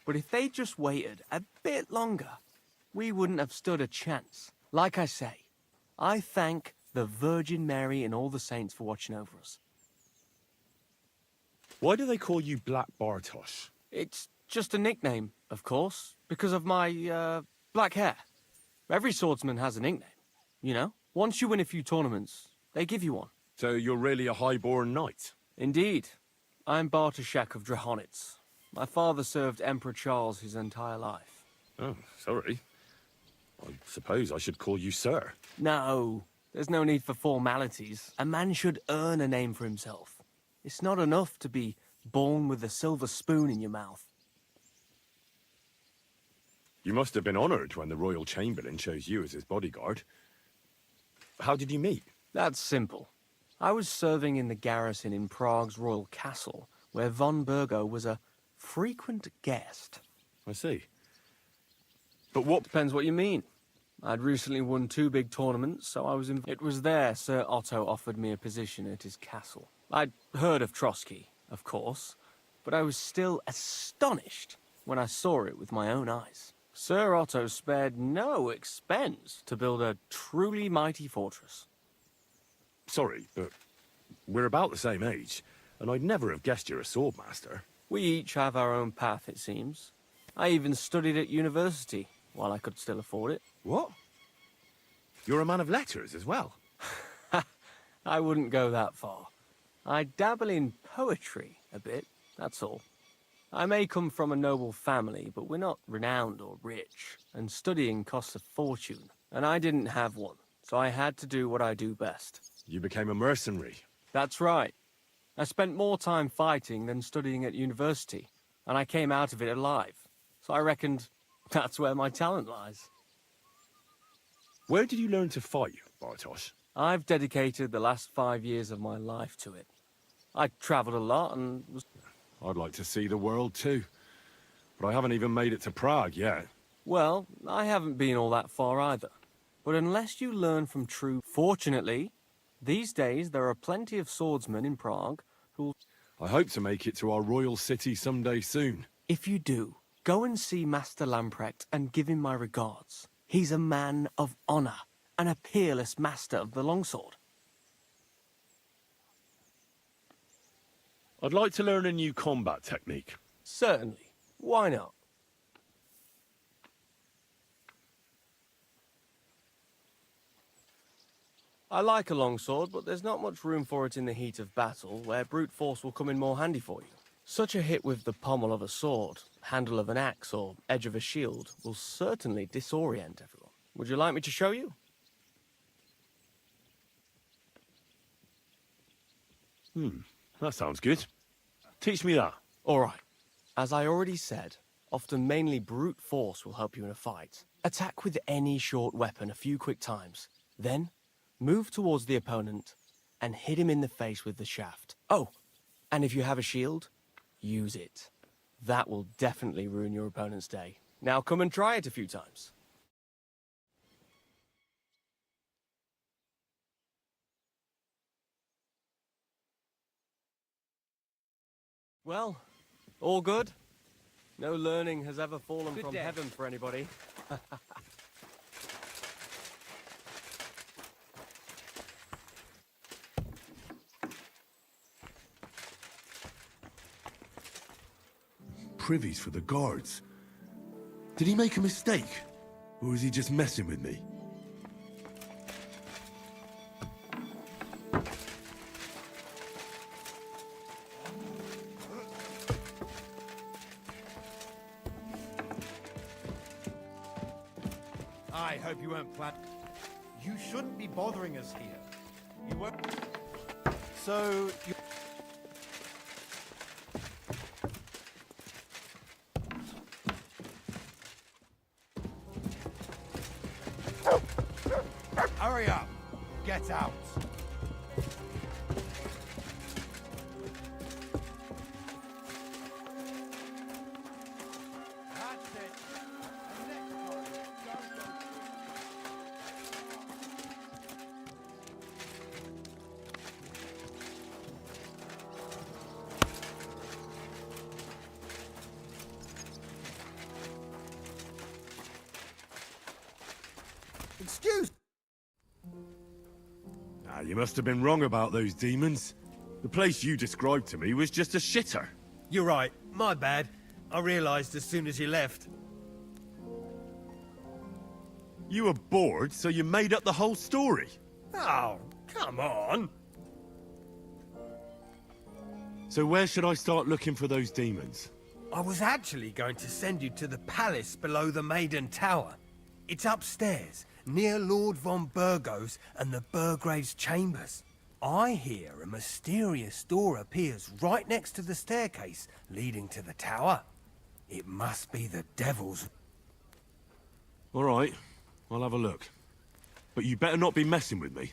S3: But if they just waited a bit longer, we wouldn't have stood a chance. Like I say, I thank the Virgin Mary and all the saints for watching over us.
S7: Why do they call you Black Bartosz?
S3: It's just a nickname, of course, because of my, black hair. Every swordsman has a nickname, you know? Once you win a few tournaments, they give you one.
S7: So you're really a high-born knight?
S3: Indeed. I'm Bartoszek of Drahonitz. My father served Emperor Charles his entire life.
S7: Oh, sorry. I suppose I should call you Sir.
S3: No, there's no need for formalities. A man should earn a name for himself. It's not enough to be born with a silver spoon in your mouth.
S7: You must have been honored when the Royal Chamberlain chose you as his bodyguard. How did you meet?
S3: That's simple. I was serving in the garrison in Prague's royal castle, where von Burgo was a frequent guest.
S7: I see. But what...
S3: Depends what you mean. I'd recently won 2 big tournaments, so I was It was there Sir Otto offered me a position at his castle. I'd heard of Trotsky, of course, but I was still astonished when I saw it with my own eyes. Sir Otto spared no expense to build a truly mighty fortress.
S7: Sorry, but we're about the same age, and I'd never have guessed you're a swordmaster.
S3: We each have our own path, it seems. I even studied at university, while I could still afford it.
S7: What? You're a man of letters as well?
S3: I wouldn't go that far. I dabble in poetry a bit, that's all. I may come from a noble family, but we're not renowned or rich, and studying costs a fortune, and I didn't have one, so I had to do what I do best.
S7: You became a mercenary.
S3: That's right. I spent more time fighting than studying at university, and I came out of it alive, so I reckoned that's where my talent lies.
S7: Where did you learn to fight, Bartosz?
S3: I've dedicated the last 5 years of my life to it. I travelled a lot and was...
S7: I'd like to see the world too, but I haven't even made it to Prague yet.
S3: Well, I haven't been all that far either. But unless you learn from true... Fortunately, these days there are plenty of swordsmen in Prague who'll...
S7: I hope to make it to our royal city someday soon.
S3: If you do, go and see Master Lamprecht and give him my regards. He's a man of honour and a peerless master of the longsword.
S7: I'd like to learn a new combat technique.
S3: Certainly. Why not? I like a longsword, but there's not much room for it in the heat of battle, where brute force will come in more handy for you. Such a hit with the pommel of a sword, handle of an axe, or edge of a shield will certainly disorient everyone. Would you like me to show you?
S7: That sounds good. Teach me that.
S3: All right. As I already said, often mainly brute force will help you in a fight. Attack with any short weapon a few quick times. Then, move towards the opponent and hit him in the face with the shaft. Oh, and if you have a shield, use it.
S15: That will definitely ruin your opponent's day. Now come and try it a few times. Well, all good? No learning has ever fallen
S6: Good
S15: from
S6: day.
S15: heaven for anybody.
S7: Privies for the guards. Did he make a mistake? Or is he just messing with me?
S3: I hope you weren't planning. You shouldn't be bothering us here. You won't. So, you... Hurry up! Get out! That's it. And next time, don't go.
S2: Excuse.
S7: Ah, you must have been wrong about those demons. The place you described to me was just a shitter.
S3: You're right. My bad. I realised as soon as you left.
S7: You were bored, so you made up the whole story.
S3: Oh, come on.
S7: So where should I start looking for those demons?
S3: I was actually going to send you to the palace below the Maiden Tower. It's upstairs, near Lord von Burgos and the Burgrave's chambers. I hear a mysterious door appears right next to the staircase leading to the tower. It must be the devil's.
S7: All right, I'll have a look. But you better not be messing with me.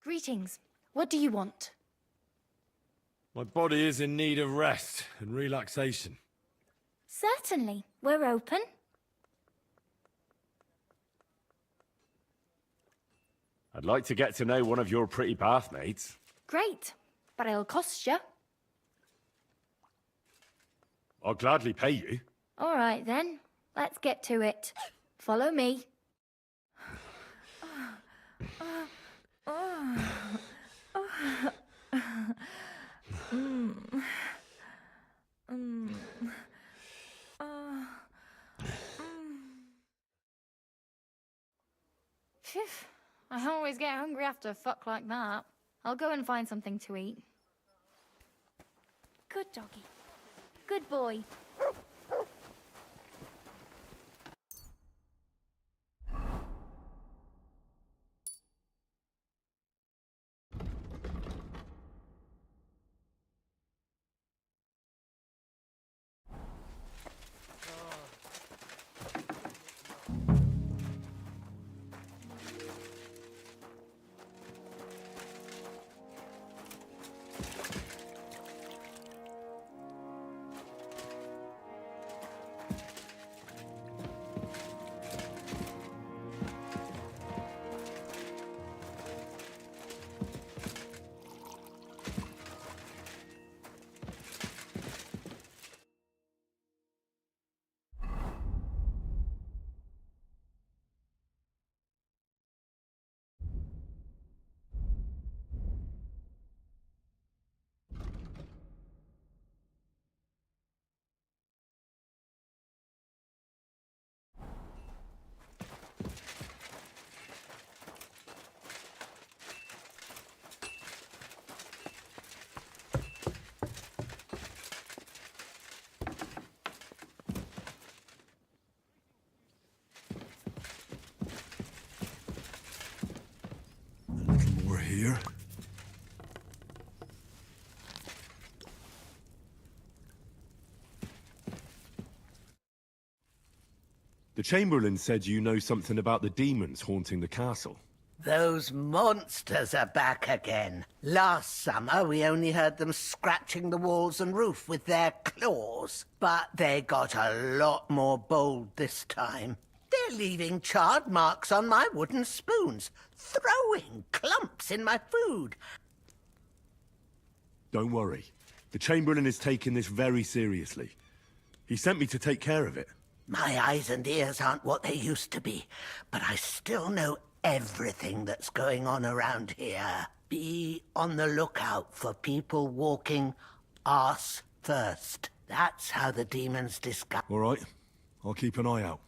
S11: Greetings. What do you want?
S7: My body is in need of rest and relaxation.
S11: Certainly. We're open.
S7: I'd like to get to know one of your pretty bathmaids.
S11: Great. But it'll cost you.
S7: I'll gladly pay you.
S11: All right, then. Let's get to it. Follow me. Phew. I always get hungry after a fuck like that. I'll go and find something to eat. Good doggy. Good boy.
S7: here. The Chamberlain said you know something about the demons haunting the castle.
S16: Those monsters are back again. Last summer, we only heard them scratching the walls and roof with their claws. But they got a lot more bold this time. They're leaving charred marks on my wooden spoons, throwing clumps in my food.
S7: Don't worry. The Chamberlain is taking this very seriously. He sent me to take care of it.
S16: My eyes and ears aren't what they used to be, but I still know everything that's going on around here. Be on the lookout for people walking arse first. That's how the demons discover.
S7: All right. I'll keep an eye out.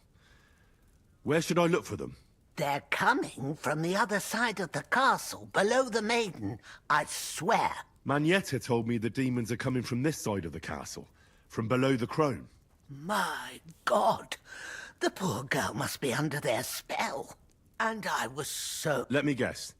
S7: Where should I look for them?
S16: They're coming from the other side of the castle, below the maiden, I swear.
S7: Manietta told me the demons are coming from this side of the castle, from below the crone.
S16: My God, the poor girl must be under their spell. And I was so...
S7: Let me guess.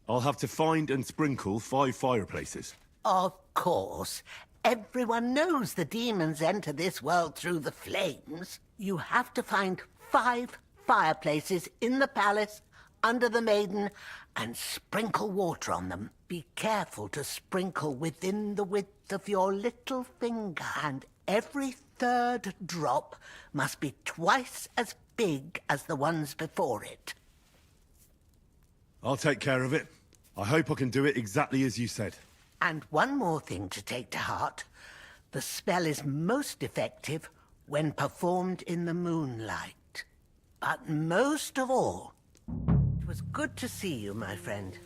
S7: I'll have to find and sprinkle 5 fireplaces.
S16: Of course. Everyone knows the demons enter this world through the flames. You have to find 5 fireplaces in the palace, under the maiden, and sprinkle water on them. Be careful to sprinkle within the width of your little finger, and every 3rd drop must be twice as big as the ones before it.
S7: I'll take care of it. I hope I can do it exactly as you said.
S16: And one more thing to take to heart. The spell is most effective when performed in the moonlight. But most of all, it was good to see you, my friend.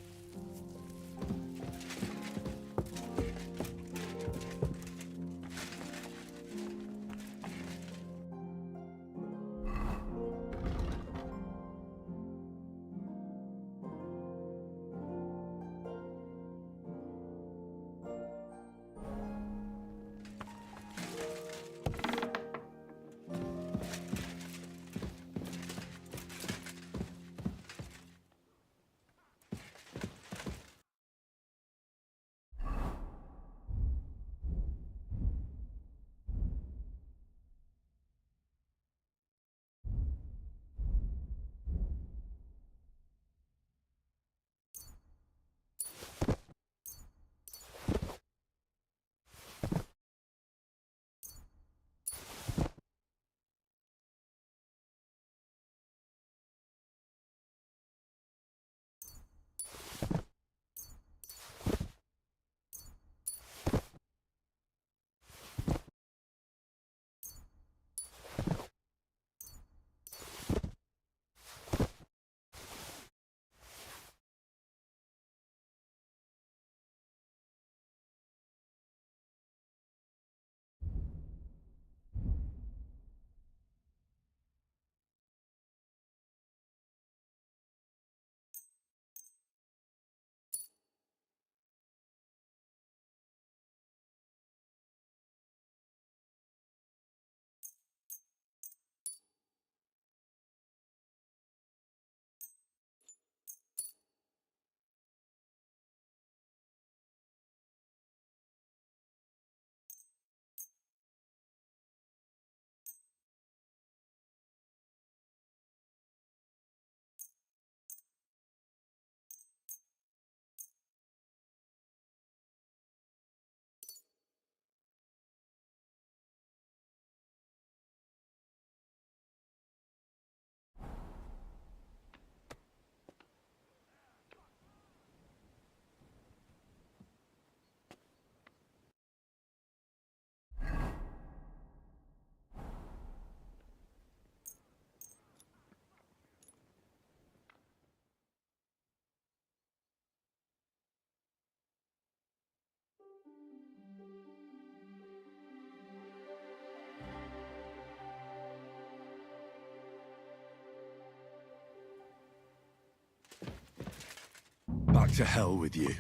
S7: Back to hell with you.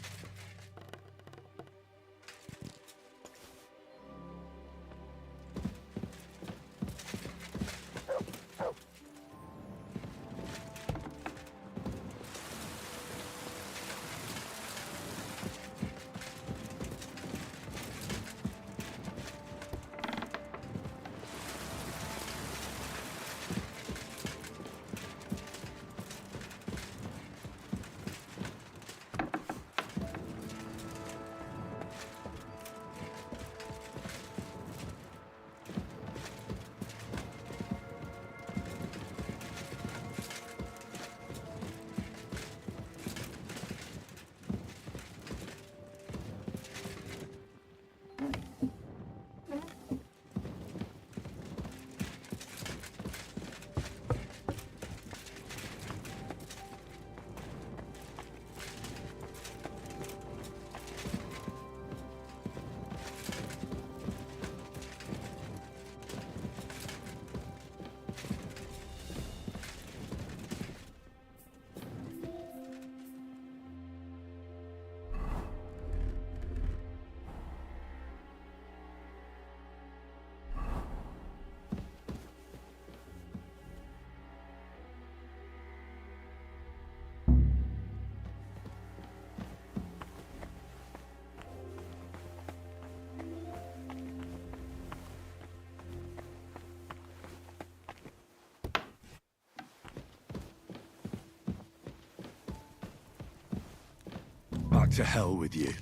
S7: to hell with you.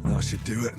S7: That should do it.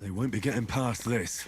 S7: They won't be getting past this.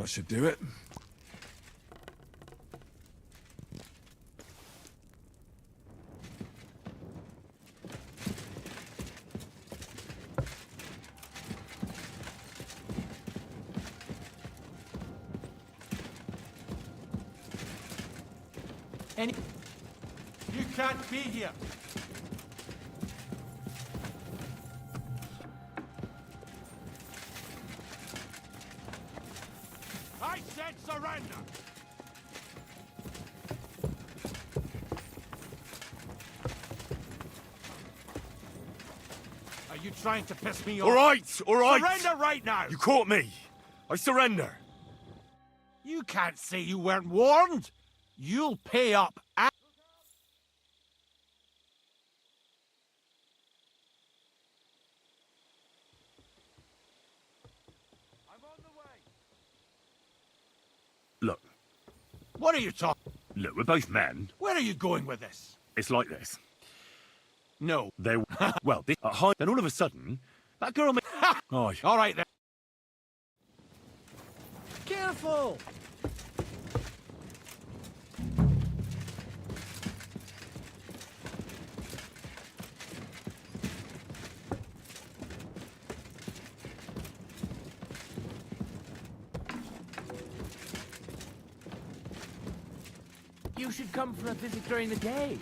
S7: That should do it.
S1: You can't be here. I said surrender. Are you trying to piss me off?
S7: All right, all right.
S1: Surrender right now.
S7: You caught me. I surrender.
S1: You can't say you weren't warned. You'll pay up.
S7: Look,
S1: What are you talking?
S7: look, we're both men.
S1: Where are you going with this?
S7: It's like this.
S1: No.
S7: They well, this at high, then all of a sudden, that girl. Aye.
S1: All right then.
S15: Careful! You should come for a visit during the day.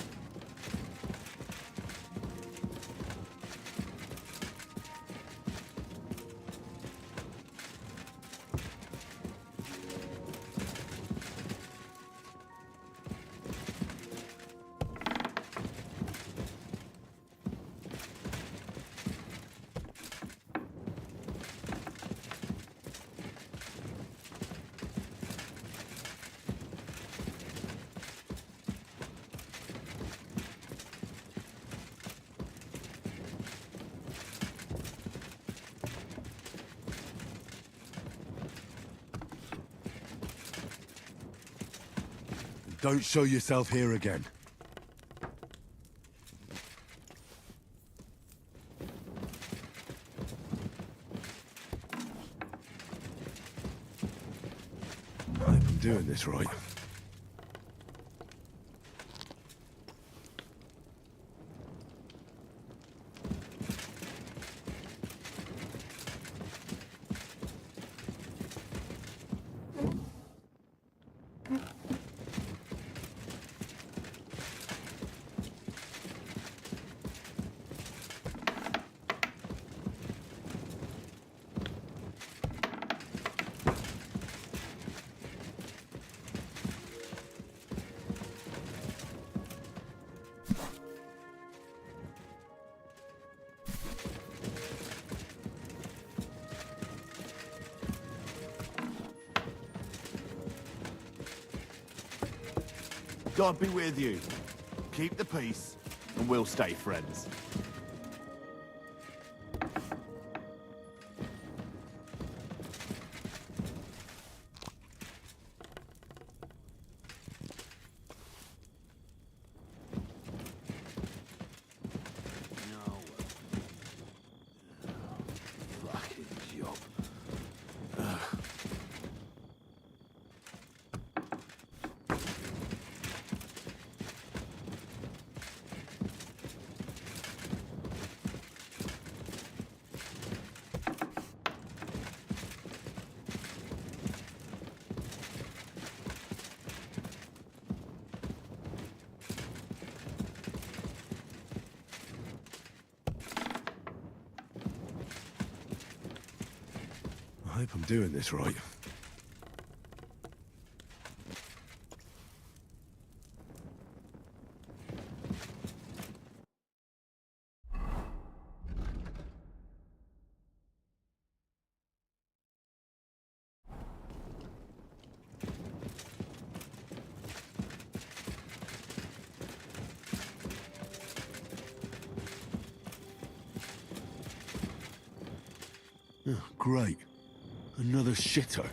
S7: Don't show yourself here again. I hope I'm doing this right.
S10: God be with you. Keep the peace, and we'll stay friends. Fucking job.
S7: I hope I'm doing this right. Oh, great. Another shitter.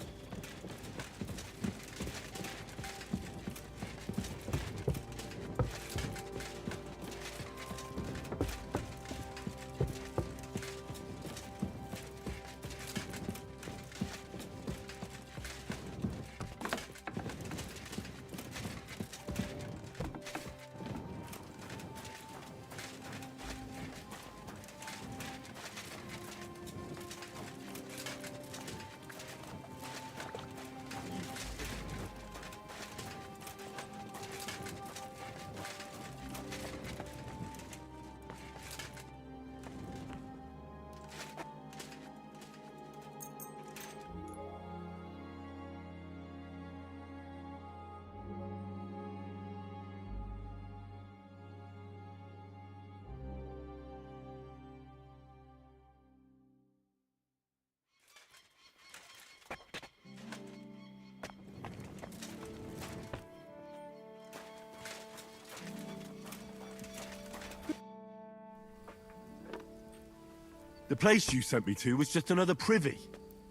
S7: The place you sent me to was just another privy.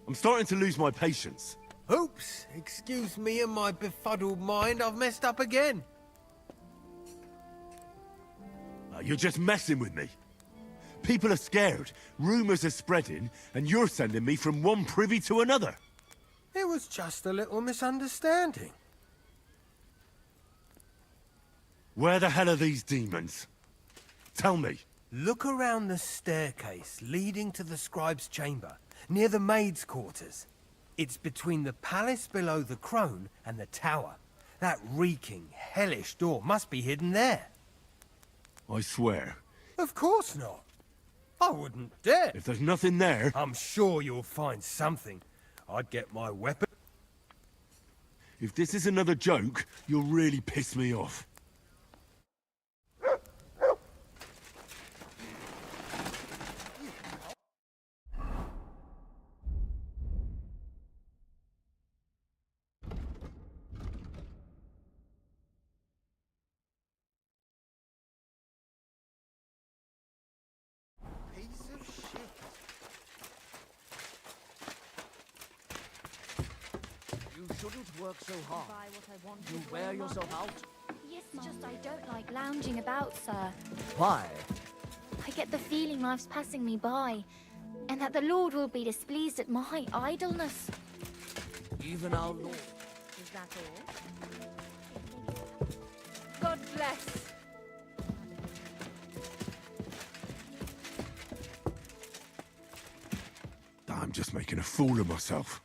S7: I'm starting to lose my patience.
S2: Oops, excuse me and my befuddled mind, I've messed up again.
S7: You're just messing with me. People are scared, rumours are spreading, and you're sending me from one privy to another.
S2: It was just a little misunderstanding.
S7: Where the hell are these demons? Tell me.
S2: Look around the staircase leading to the scribe's chamber, near the maid's quarters. It's between the palace below the crone and the tower. That reeking, hellish door must be hidden there.
S7: I swear.
S2: Of course not. I wouldn't dare.
S7: If there's nothing there...
S2: I'm sure you'll find something. I'd get my weapon...
S7: If this is another joke, you'll really piss me off.
S12: You shouldn't work so hard. You wear yourself out.
S11: It's just I don't like lounging about, sir.
S12: Why?
S11: I get the feeling life's passing me by, and that the Lord will be displeased at my idleness.
S12: Even our Lord.
S11: Is that all?
S14: God bless.
S7: I'm just making a fool of myself.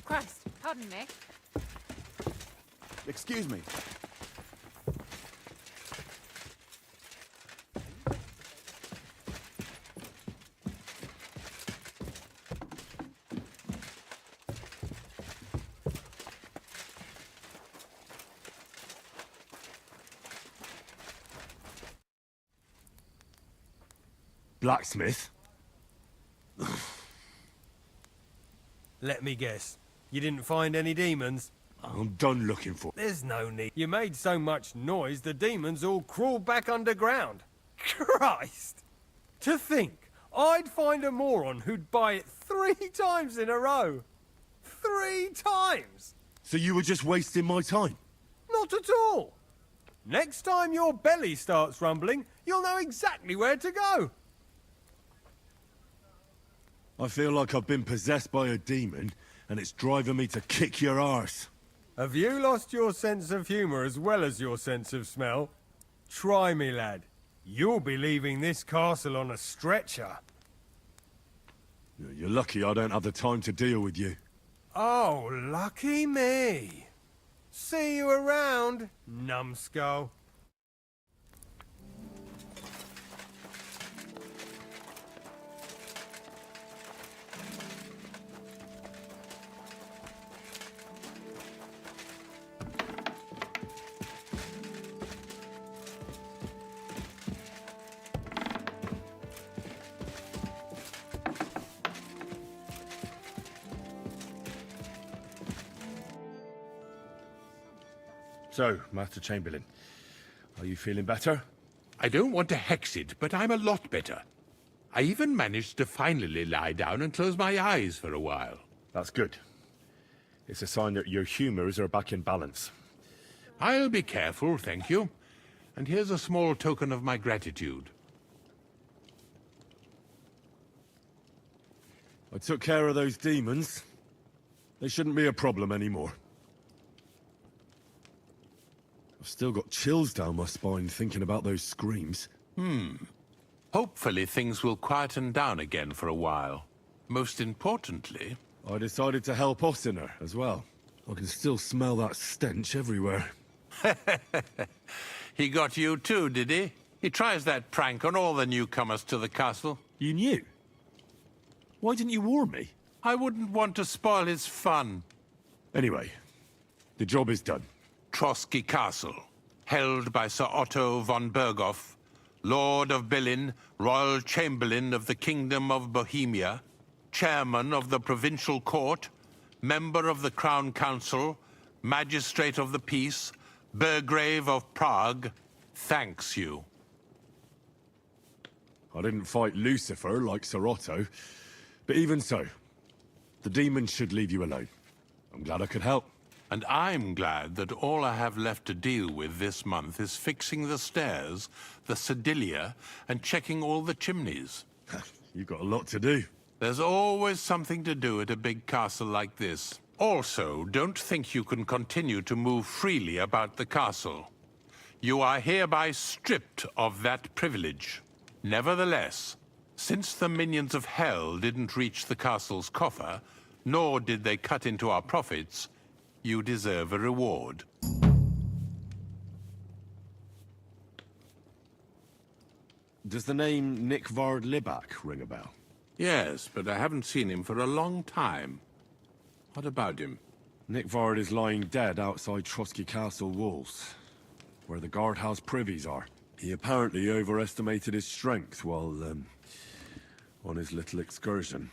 S14: Christ, pardon me.
S10: Excuse me.
S7: Blacksmith?
S2: Let me guess. You didn't find any demons?
S7: I'm done looking for...
S2: There's no need. You made so much noise, the demons all crawled back underground. Christ! To think, I'd find a moron who'd buy it 3 times in a row. 3 times!
S7: So you were just wasting my time?
S2: Not at all. Next time your belly starts rumbling, you'll know exactly where to go.
S7: I feel like I've been possessed by a demon, and it's driving me to kick your arse.
S2: Have you lost your sense of humour as well as your sense of smell? Try me, lad. You'll be leaving this castle on a stretcher.
S7: You're lucky I don't have the time to deal with you.
S2: Oh, lucky me. See you around, numbskull.
S7: So, Master Chamberlain, are you feeling better?
S17: I don't want to hex it, but I'm a lot better. I even managed to finally lie down and close my eyes for a while.
S7: That's good. It's a sign that your humours are back in balance.
S17: I'll be careful, thank you. And here's a small token of my gratitude.
S7: I took care of those demons. They shouldn't be a problem anymore. I've still got chills down my spine thinking about those screams.
S17: Hopefully things will quieten down again for a while. Most importantly...
S7: I decided to help Ossiner as well. I can still smell that stench everywhere.
S17: He got you too, did he? He tries that prank on all the newcomers to the castle.
S7: You knew? Why didn't you warn me?
S17: I wouldn't want to spoil his fun.
S7: Anyway, the job is done.
S17: Trotsky Castle, held by Sir Otto von Berghoff, Lord of Billin, Royal Chamberlain of the Kingdom of Bohemia, Chairman of the Provincial Court, Member of the Crown Council, Magistrate of the Peace, Burgrave of Prague, thanks you.
S7: I didn't fight Lucifer like Sir Otto, but even so, the demons should leave you alone. I'm glad I could help.
S17: And I'm glad that all I have left to deal with this month is fixing the stairs, the sedilia, and checking all the chimneys.
S7: You've got a lot to do.
S17: There's always something to do at a big castle like this. Also, don't think you can continue to move freely about the castle. You are hereby stripped of that privilege. Nevertheless, since the minions of hell didn't reach the castle's coffer, nor did they cut into our profits, you deserve a reward.
S7: Does the name Nick Vard Libak ring a bell?
S17: Yes, but I haven't seen him for a long time. What about him?
S7: Nick Vard is lying dead outside Trotsky Castle walls, where the guardhouse privies are. He apparently overestimated his strength while, on his little excursion.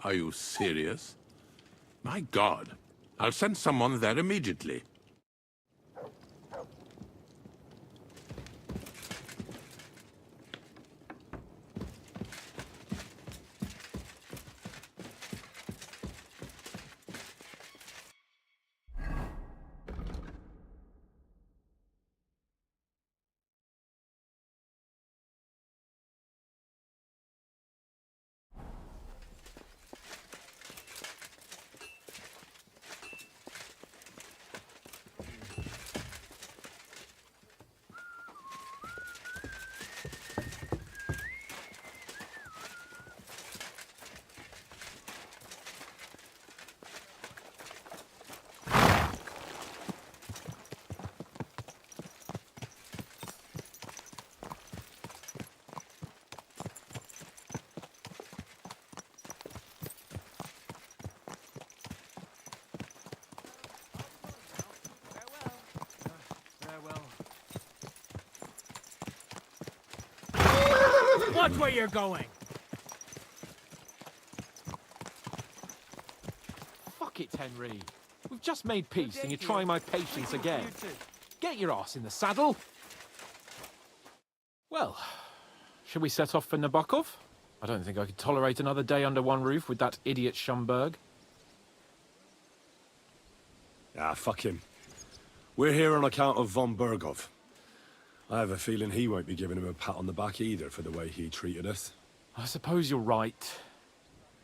S17: Are you serious? My God. I'll send someone there immediately.
S6: Watch where you're going!
S15: Fuck it, Henry. We've just made peace and you're trying my patience again. Get your ass in the saddle! Well, should we set off for Nabokov? I don't think I could tolerate another day under one roof with that idiot Schomburg.
S7: Ah, fuck him. We're here on account of von Bergov. I have a feeling he won't be giving him a pat on the back either for the way he treated us.
S15: I suppose you're right.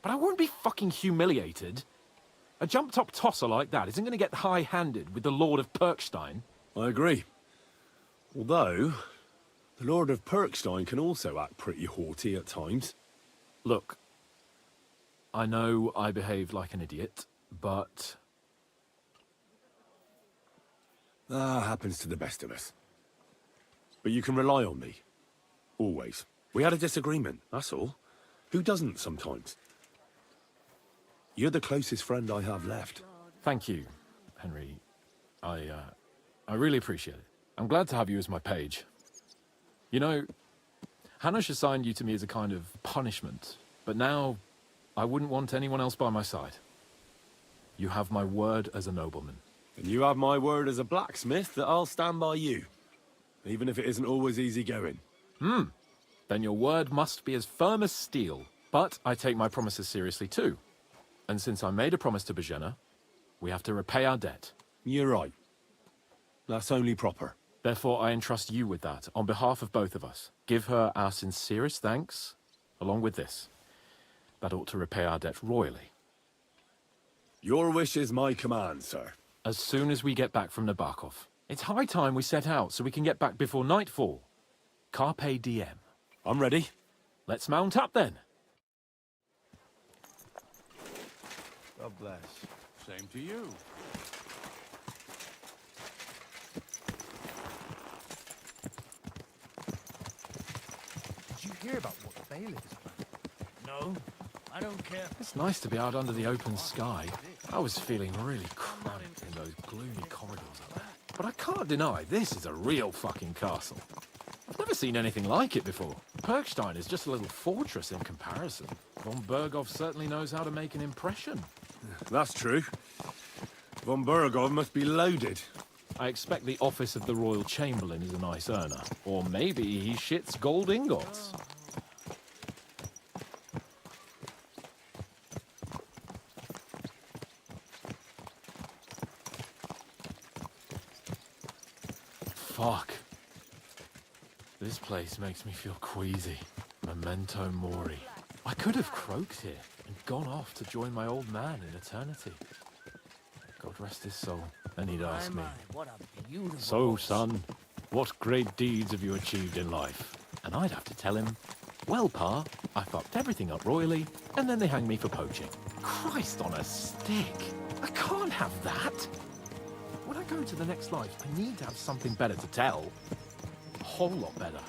S15: But I won't be fucking humiliated. A jump-top tosser like that isn't going to get high-handed with the Lord of Perkstein.
S7: I agree. Although, the Lord of Perkstein can also act pretty haughty at times.
S15: Look, I know I behaved like an idiot, but...
S7: That happens to the best of us. But you can rely on me. Always. We had a disagreement, that's all. Who doesn't sometimes? You're the closest friend I have left.
S15: Thank you, Henry. I really appreciate it. I'm glad to have you as my page. You know, Hanush assigned you to me as a kind of punishment, but now I wouldn't want anyone else by my side. You have my word as a nobleman.
S7: And you have my word as a blacksmith that I'll stand by you. Even if it isn't always easy going.
S15: Then your word must be as firm as steel. But I take my promises seriously too. And since I made a promise to Bozhena, we have to repay our debt.
S7: You're right. That's only proper.
S15: Therefore, I entrust you with that, on behalf of both of us. Give her our sincerest thanks, along with this. That ought to repay our debt royally.
S7: Your wish is my command, sir.
S15: As soon as we get back from Nabokov. It's high time we set out so we can get back before nightfall. Carpe diem.
S7: I'm ready.
S15: Let's mount up then.
S10: God bless.
S17: Same to you.
S3: Did you hear about what the bailiff is planning?
S12: No, I don't care.
S15: It's nice to be out under the open sky. I was feeling really cramped in those gloomy corridors up there. But I can't deny, this is a real fucking castle. I've never seen anything like it before. Perkstein is just a little fortress in comparison. Von Bergov certainly knows how to make an impression.
S7: That's true. Von Bergov must be loaded.
S15: I expect the office of the Royal Chamberlain is a nice earner. Or maybe he shits gold ingots. Fuck. This place makes me feel queasy. Memento mori. I could have croaked here and gone off to join my old man in eternity. God rest his soul. Then he'd ask me,
S12: What a beautiful
S15: "So,
S12: horse."
S15: son, what great deeds have you achieved in life?" And I'd have to tell him, "Well, Pa, I fucked everything up royally, and then they hang me for poaching." Christ on a stick! I can't have that! When I go into the next life, I need to have something better to tell. A whole lot better.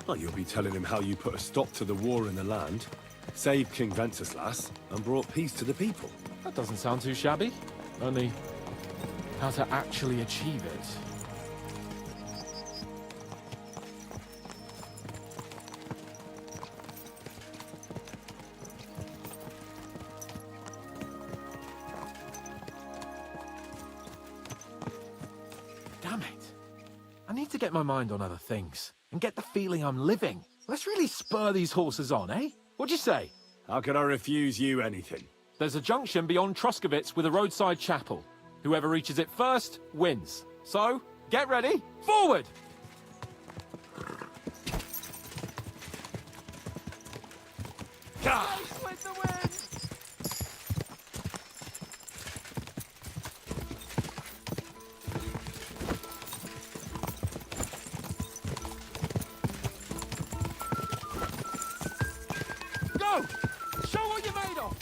S7: Well, you'll be telling him how you put a stop to the war in the land, saved King Wenceslas, and brought peace to the people.
S15: That doesn't sound too shabby. Only, how to actually achieve it. Damn it. I need to get my mind on other things, and get the feeling I'm living. Let's really spur these horses on, eh? What'd you say?
S7: How can I refuse you anything?
S15: There's a junction beyond Troskovitz with a roadside chapel. Whoever reaches it first, wins. So, get ready, forward!
S2: With the wind!
S15: Go! Show what you're made of!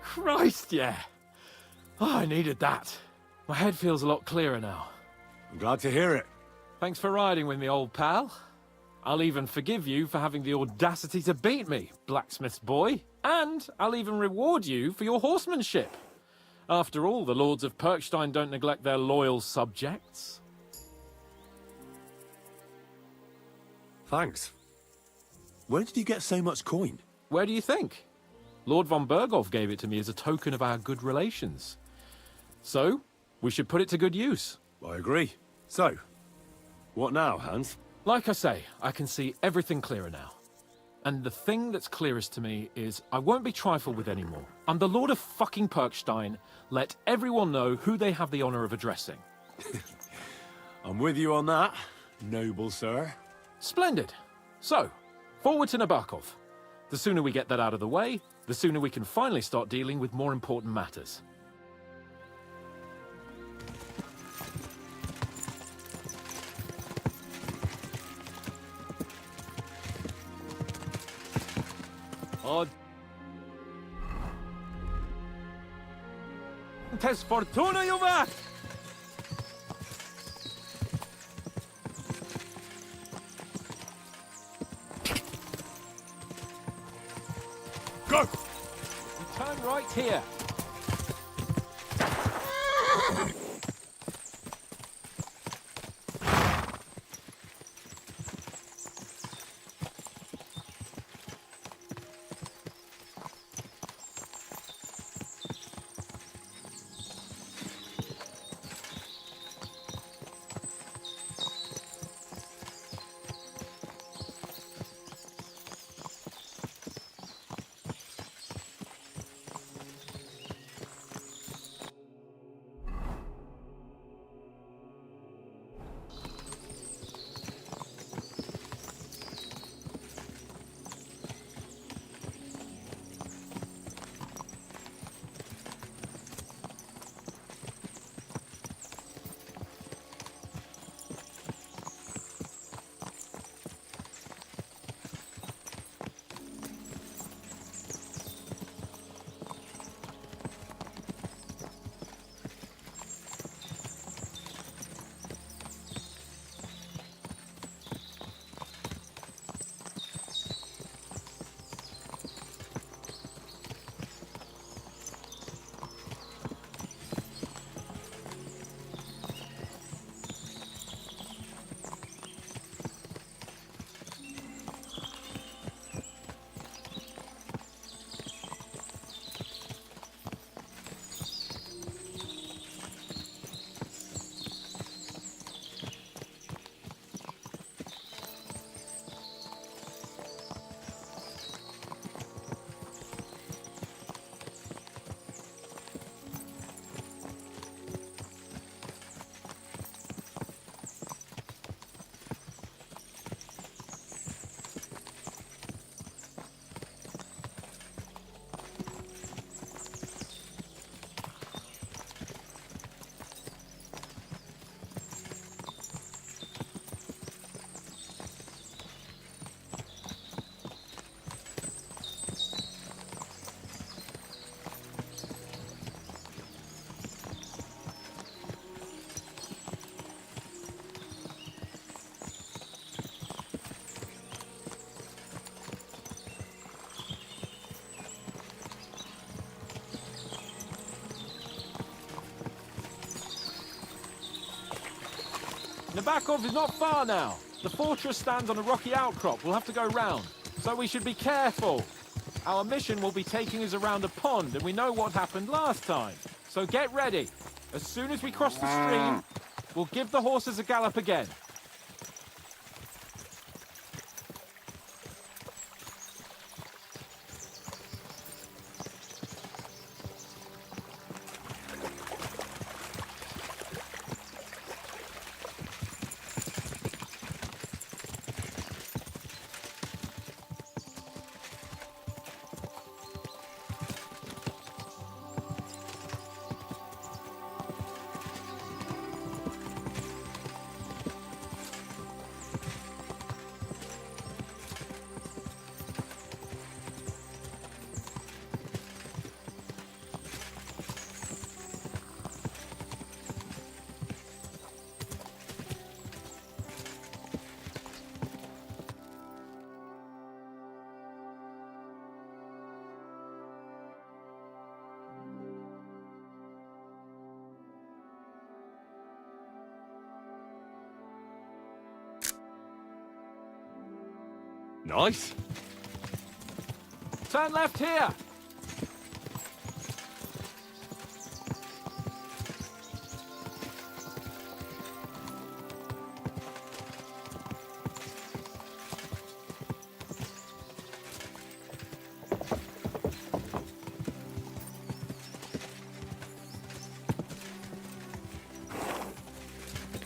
S15: Christ, yeah. Oh, I needed that. My head feels a lot clearer now.
S7: I'm glad to hear it.
S15: Thanks for riding with me, old pal. I'll even forgive you for having the audacity to beat me, blacksmith's boy. And I'll even reward you for your horsemanship. After all, the lords of Perkstein don't neglect their loyal subjects.
S7: Thanks. Where did you get so much coin?
S15: Where do you think? Lord von Berghoff gave it to me as a token of our good relations. So, we should put it to good use.
S7: I agree. So, what now, Hans?
S15: Like I say, I can see everything clearer now. And the thing that's clearest to me is I won't be trifled with anymore. I'm the Lord of fucking Perkstein. Let everyone know who they have the honor of addressing.
S7: I'm with you on that, noble sir.
S15: Splendid. So, forward to Nabokov. The sooner we get that out of the way, the sooner we can finally start dealing with more important matters. Tes fortuna, Juve!
S7: Go!
S15: You turn right here. Nabakov is not far now. The fortress stands on a rocky outcrop. We'll have to go round. So we should be careful. Our mission will be taking us around a pond, and we know what happened last time. So get ready. As soon as we cross the stream, we'll give the horses a gallop again.
S7: Nice.
S15: Turn left here.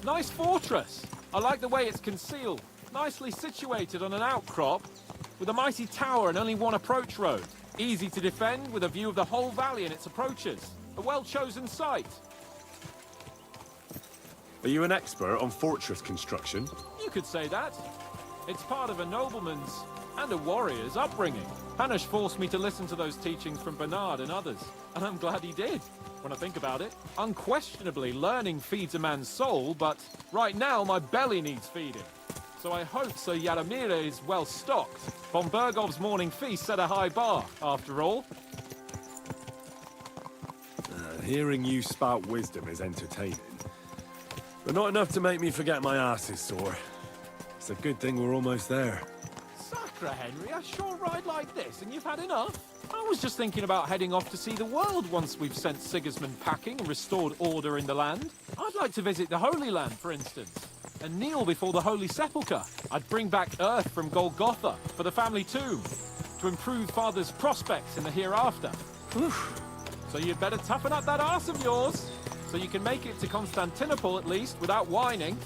S15: Nice fortress. I like the way it's concealed. Nicely situated on an outcrop, with a mighty tower and only one approach road. Easy to defend, with a view of the whole valley and its approaches. A well-chosen site.
S7: Are you an expert on fortress construction?
S15: You could say that. It's part of a nobleman's and a warrior's upbringing. Hanush forced me to listen to those teachings from Bernard and others, and I'm glad he did, when I think about it. Unquestionably, learning feeds a man's soul, but right now my belly needs feeding. So I hope Sir Yaramir is well stocked. Von Bergov's morning feast set a high bar, after all.
S7: Hearing you spout wisdom is entertaining, but not enough to make me forget my ass is sore. It's a good thing we're almost there.
S15: Sacre, Henry, a short ride like this, and you've had enough? I was just thinking about heading off to see the world once we've sent Sigismund packing and restored order in the land. I'd like to visit the Holy Land, for instance, and kneel before the Holy Sepulchre. I'd bring back earth from Golgotha for the family tomb, to improve Father's prospects in the hereafter. Oof. So you'd better toughen up that arse of yours, so you can make it to Constantinople at least without whining.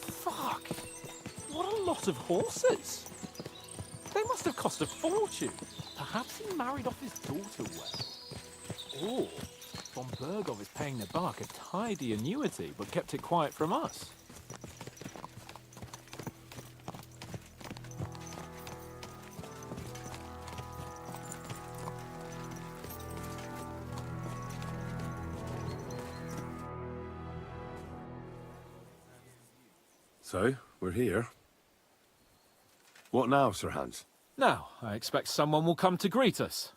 S15: Fuck! What a lot of horses! They must have cost a fortune. Perhaps he married off his daughter well. Or von Bergov is paying the bark a tidy annuity, but kept it quiet from us.
S7: So, we're here. What now, Sir Hans?
S15: Now, I expect someone will come to greet us.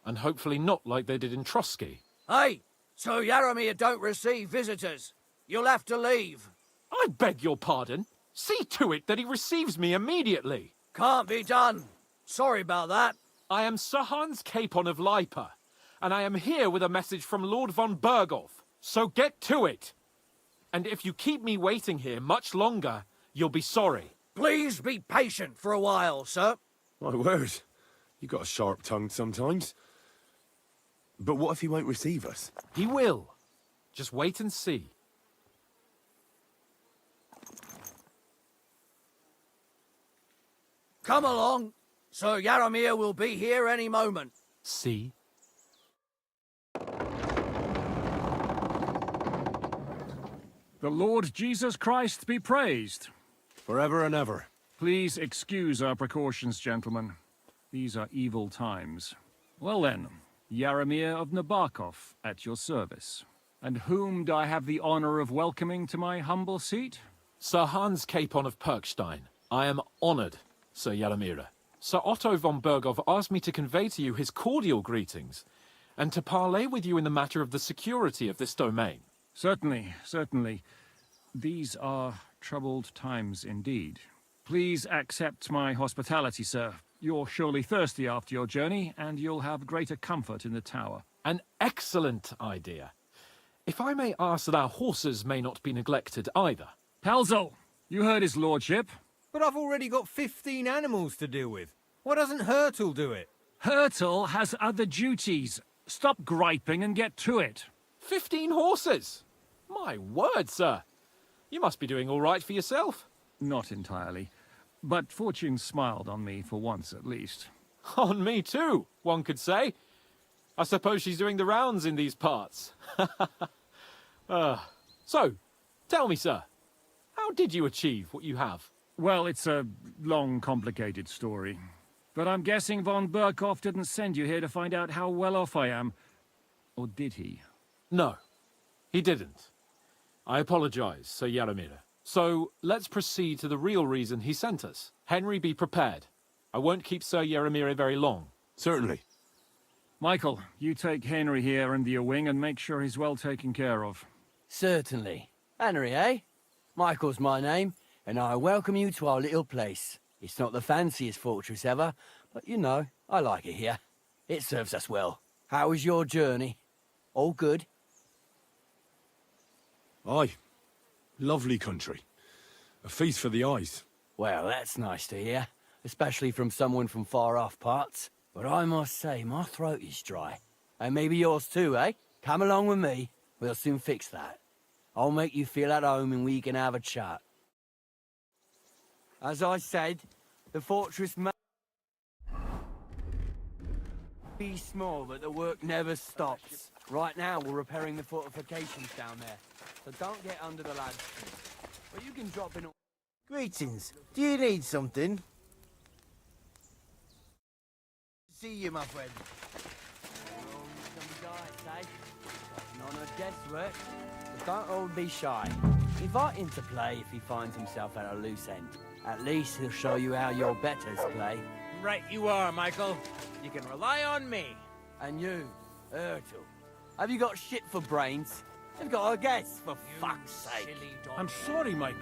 S15: And hopefully not like they did in Trotsky.
S12: Hey! So Yaramir don't receive visitors. You'll have to leave.
S15: I beg your pardon. See to it that he receives me immediately.
S12: Can't be done. Sorry about that.
S15: I am Sir Hans Capon of Lipa, and I am here with a message from Lord von Bergov. So get to it. And if you keep me waiting here much longer, you'll be sorry.
S12: Please be patient for a while, sir.
S7: My word. You got a sharp tongue sometimes. But what if he won't receive us?
S15: He will. Just wait and see.
S12: Come along. Sir Yaramir will be here any moment.
S15: See?
S18: The Lord Jesus Christ be praised.
S7: Forever and ever.
S18: Please excuse our precautions, gentlemen. These are evil times. Well then, Yaramir of Nabokov, at your service. And whom do I have the honor of welcoming to my humble seat?
S15: Sir Hans Capon of Perkstein. I am honored, Sir Yaramira. Sir Otto von Berghoff asked me to convey to you his cordial greetings, and to parley with you in the matter of the security of this domain.
S18: Certainly, certainly. These are troubled times indeed. Please accept my hospitality, sir. You're surely thirsty after your journey, and you'll have greater comfort in the tower.
S15: An excellent idea. If I may ask that our horses may not be neglected either.
S18: Palzo, you heard his lordship.
S2: But I've already got 15 animals to deal with. Why doesn't Hurtle do it?
S18: Hurtle has other duties. Stop griping and get to it.
S15: 15 horses? My word, sir. You must be doing all right for yourself.
S18: Not entirely. But fortune smiled on me for once at least.
S15: On me too, one could say. I suppose she's doing the rounds in these parts. So, tell me, sir, how did you achieve what you have?
S18: Well, it's a long, complicated story. But I'm guessing von Berghoff didn't send you here to find out how well off I am. Or did he?
S15: No, he didn't. I apologize, Sir Yaramira. So, let's proceed to the real reason he sent us. Henry, be prepared. I won't keep Sir Yaramira very long.
S7: Certainly.
S18: Michael, you take Henry here under your wing and make sure he's well taken care of.
S12: Certainly. Henry, eh? Michael's my name, and I welcome you to our little place. It's not the fanciest fortress ever, but you know, I like it here. It serves us well. How was your journey? All good?
S7: Aye. Lovely country. A feast for the eyes.
S12: Well, that's nice to hear, especially from someone from far-off parts. But I must say, my throat is dry. And maybe yours too, eh? Come along with me. We'll soon fix that. I'll make you feel at home and we can have a chat. As I said, the fortress may be small, but the work never stops. Right now, we're repairing the fortifications down there. So don't get under the lad's tree. But you can drop in...
S3: Greetings. Do you need something? See you, my friend.
S12: Some guys, eh? None of guesswork. But don't all be shy. Invite him to play if he finds himself at a loose end. At least he'll show you how your betters play.
S6: Right you are, Michael. You can rely on me.
S12: And you, Ertl, have you got shit for brains? You've got a guess, for fuck's sake.
S2: I'm sorry, Michael.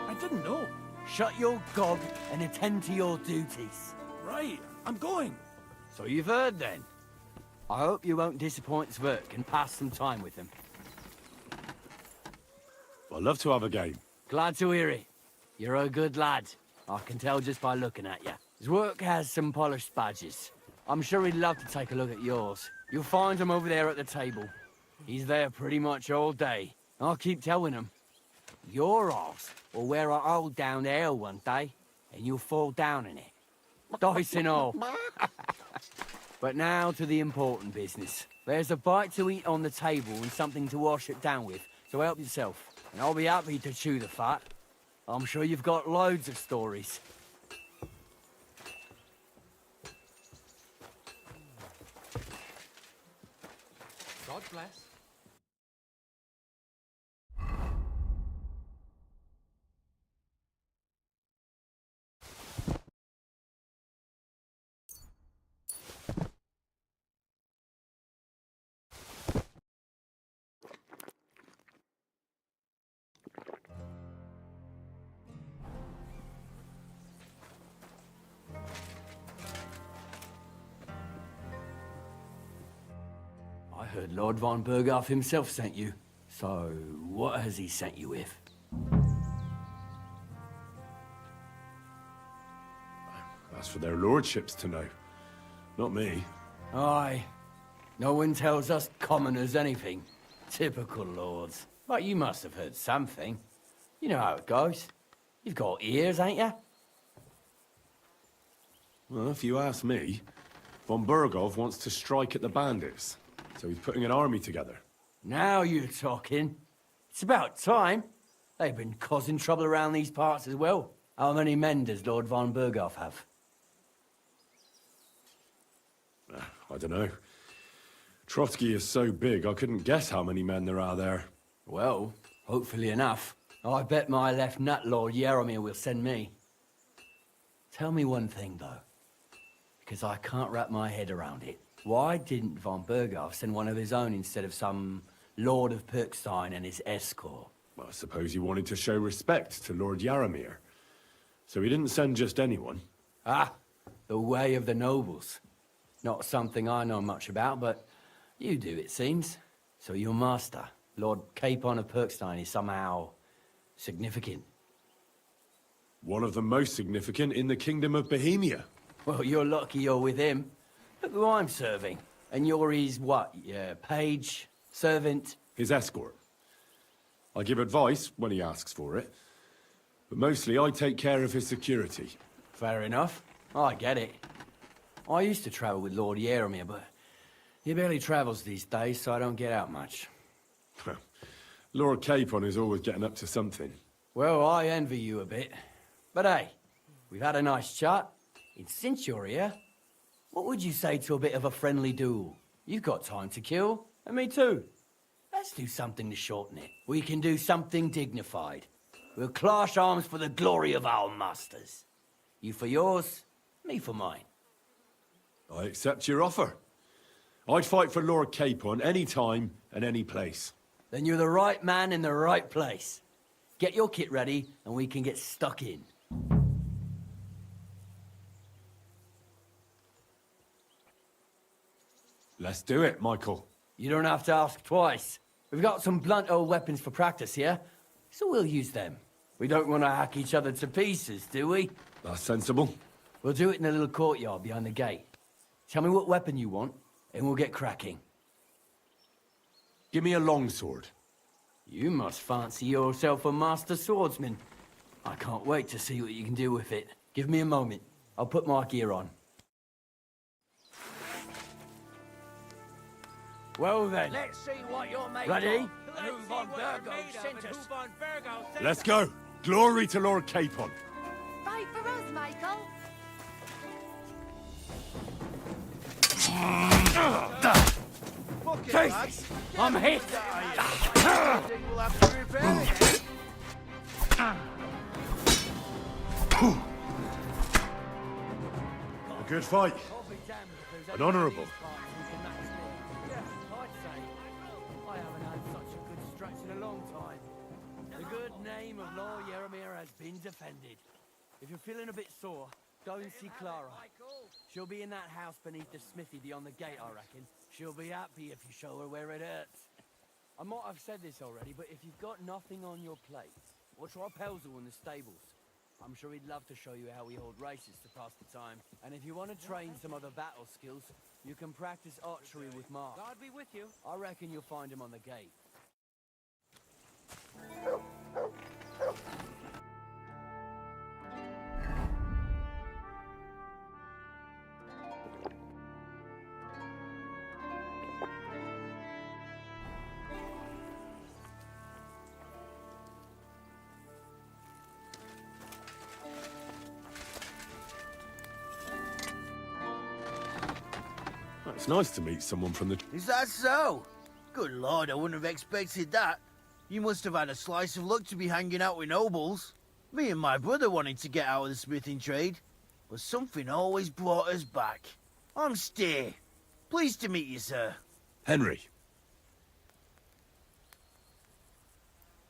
S2: I didn't know.
S12: Shut your gob and attend to your duties.
S2: Right, I'm going.
S12: So you've heard, then. I hope you won't disappoint Sverk and pass some time with him.
S7: I'd love to have a game.
S12: Glad to hear it. You're a good lad. I can tell just by looking at you. Zwerk has some polished badges. I'm sure he'd love to take a look at yours. You'll find him over there at the table. He's there pretty much all day. I'll keep telling him. Your arse will wear a hole down there one day, and you'll fall down in it. Dice and all. But now to the important business. There's a bite to eat on the table and something to wash it down with, so help yourself. And I'll be happy to chew the fat. I'm sure you've got loads of stories.
S9: God bless.
S12: I heard Lord von Berghoff himself sent you. So, what has he sent you with?
S7: That's for their lordships to know. Not me.
S12: Aye. No one tells us commoners anything. Typical lords. But you must have heard something. You know how it goes. You've got ears, ain't you?
S7: Well, if you ask me, von Berghoff wants to strike at the bandits. So he's putting an army together.
S12: Now you're talking. It's about time. They've been causing trouble around these parts as well. How many men does Lord von Berghoff have?
S7: I don't know. Trotsky is so big, I couldn't guess how many men there are there.
S12: Well, hopefully enough. I bet my left nut Lord Yaromir will send me. Tell me one thing, though, because I can't wrap my head around it. Why didn't von Berghoff send one of his own instead of some Lord of Perkstein and his escort?
S7: Well, I suppose he wanted to show respect to Lord Yaromir. So he didn't send just anyone.
S12: Ah, the way of the nobles. Not something I know much about, but you do, it seems. So your master, Lord Capon of Perkstein, is somehow significant.
S7: One of the most significant in the Kingdom of Bohemia.
S12: Well, you're lucky you're with him. Look who I'm serving. And you're his, what, page, servant?
S7: His escort. I give advice when he asks for it. But mostly I take care of his security.
S12: Fair enough. I get it. I used to travel with Lord Yaromir, but he barely travels these days, so I don't get out much.
S7: Lord Capon is always getting up to something.
S12: Well, I envy you a bit. But hey, we've had a nice chat. And since you're here, what would you say to a bit of a friendly duel? You've got time to kill, and me too. Let's do something to shorten it. We can do something dignified. We'll clash arms for the glory of our masters. You for yours, me for mine.
S7: I accept your offer. I'd fight for Lord Capon any time and any place.
S12: Then you're the right man in the right place. Get your kit ready, and we can get stuck in.
S7: Let's do it, Michael.
S12: You don't have to ask twice. We've got some blunt old weapons for practice here, so we'll use them. We don't want to hack each other to pieces, do we?
S7: That's sensible.
S12: We'll do it in the little courtyard behind the gate. Tell me what weapon you want, and we'll get cracking.
S7: Give me a longsword.
S12: You must fancy yourself a master swordsman. I can't wait to see what you can do with it. Give me a moment. I'll put my gear on. Well then.
S16: Let's see what you're made
S12: Ready?
S16: of. And who von Virgo sent us.
S7: Let's go. Glory to Lord Capon.
S11: Fight for us, Michael.
S12: Jesus! I'm hit!
S10: We'll have to repair it.
S7: A good fight. An honourable.
S12: I haven't had such a good stretch in a long time. The good name of Lord Yaromir has been defended. If you're feeling a bit sore, go and see Clara. She'll be in that house beneath the smithy beyond the gate, I reckon. She'll be happy if you show her where it hurts. I might have said this already, but if you've got nothing on your plate, or try Pelzel in the stables. I'm sure he'd love to show you how we hold races to pass the time. And if you want to train some other battle skills, you can practice archery with Mark.
S6: God be with you.
S12: I reckon you'll find him on the gate.
S7: It's nice to meet someone from the...
S19: Is that so? Good lord, I wouldn't have expected that. You must have had a slice of luck to be hanging out with nobles. Me and my brother wanted to get out of the smithing trade, but something always brought us back. I'm Steer. Pleased to meet you, sir.
S7: Henry.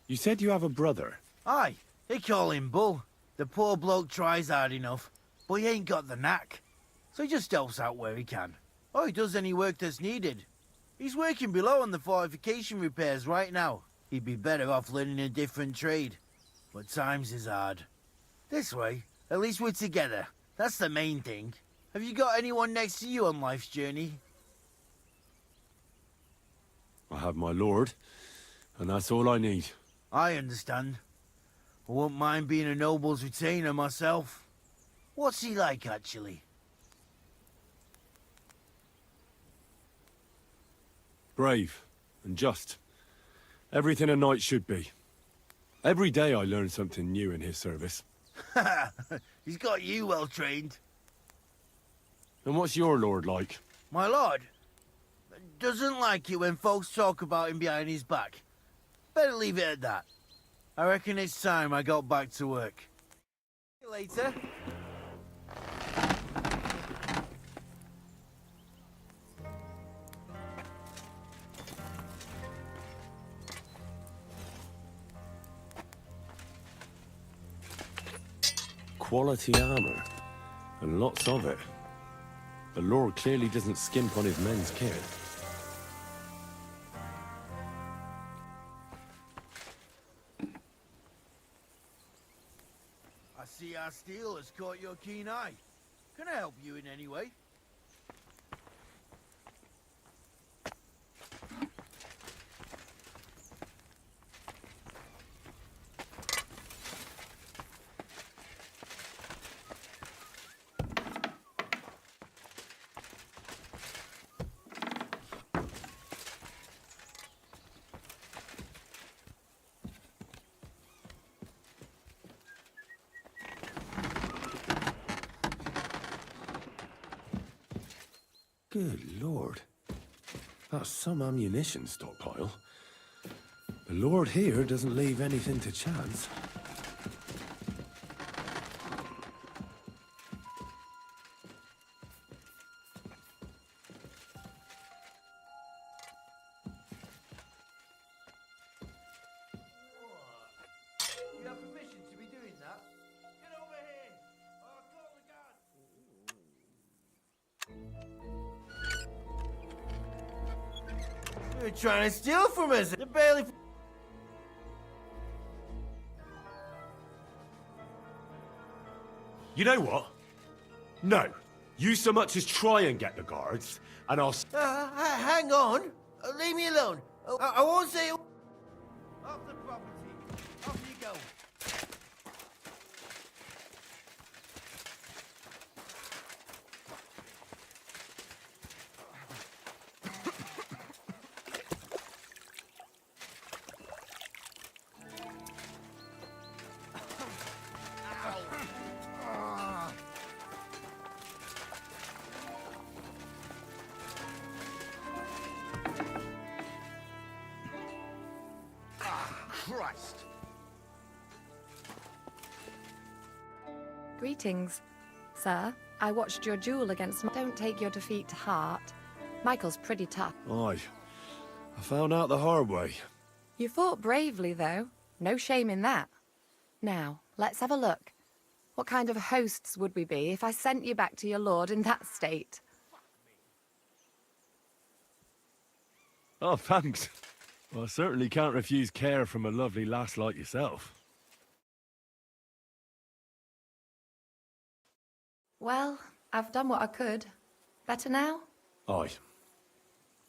S7: You said you have a brother.
S19: Aye, they call him Bull. The poor bloke tries hard enough, but he ain't got the knack. So he just helps out where he can. Or he does any work that's needed. He's working below on the fortification repairs right now. He'd be better off learning a different trade. But times is hard. This way, at least we're together. That's the main thing. Have you got anyone next to you on life's journey?
S7: I have my lord, and that's all I need.
S19: I understand. I wouldn't mind being a noble's retainer myself. What's he like, actually?
S7: Brave and just. Everything a knight should be. Every day I learn something new in his service.
S19: He's got you well trained.
S7: And what's your lord like?
S19: My lord? Doesn't like it when folks talk about him behind his back. Better leave it at that. I reckon it's time I got back to work. See you later.
S7: Quality armor, and lots of it. The Lord clearly doesn't skimp on his men's kit.
S19: I see our steel has caught your keen eye. Can I help you in any way?
S7: Good Lord. That's some ammunition stockpile. The Lord here doesn't leave anything to chance.
S19: You have permission to be doing that? Get over here! I'll call the guard! They're trying to steal from us! They're barely...
S7: You know what? No. You so much as try and get the guards, and I'll...
S19: hang on! Leave me alone! I won't say... Off the property! Off you go!
S14: Christ! Greetings. Sir, I watched your duel against... Don't take your defeat to heart. Michael's pretty tough.
S7: Aye. I found out the hard way.
S14: You fought bravely, though. No shame in that. Now, let's have a look. What kind of hosts would we be if I sent you back to your lord in that state?
S7: Oh, thanks. Well, I certainly can't refuse care from a lovely lass like yourself.
S14: Well, I've done what I could. Better now?
S7: Aye.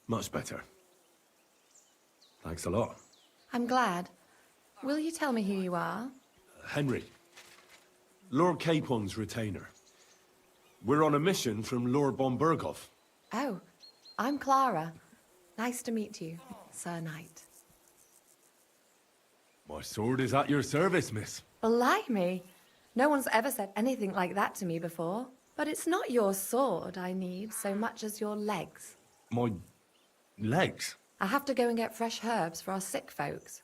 S7: Much better. Thanks a lot.
S14: I'm glad. Will you tell me who you are?
S7: Henry. Lord Capon's retainer. We're on a mission from Lord Bombergov.
S14: Oh, I'm Clara. Nice to meet you, Sir Knight.
S7: My sword is at your service, miss.
S14: Blimey! No one's ever said anything like that to me before. But it's not your sword I need so much as your legs.
S7: My... legs?
S14: I have to go and get fresh herbs for our sick folks.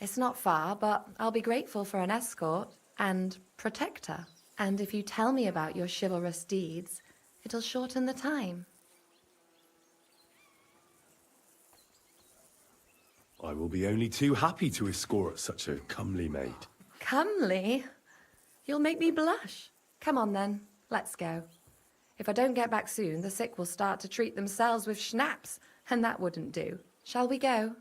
S14: It's not far, but I'll be grateful for an escort and protector. And if you tell me about your chivalrous deeds, it'll shorten the time.
S7: I will be only too happy to escort such a comely maid.
S14: Comely? You'll make me blush. Come on then, let's go. If I don't get back soon, the sick will start to treat themselves with schnapps, and that wouldn't do. Shall we go?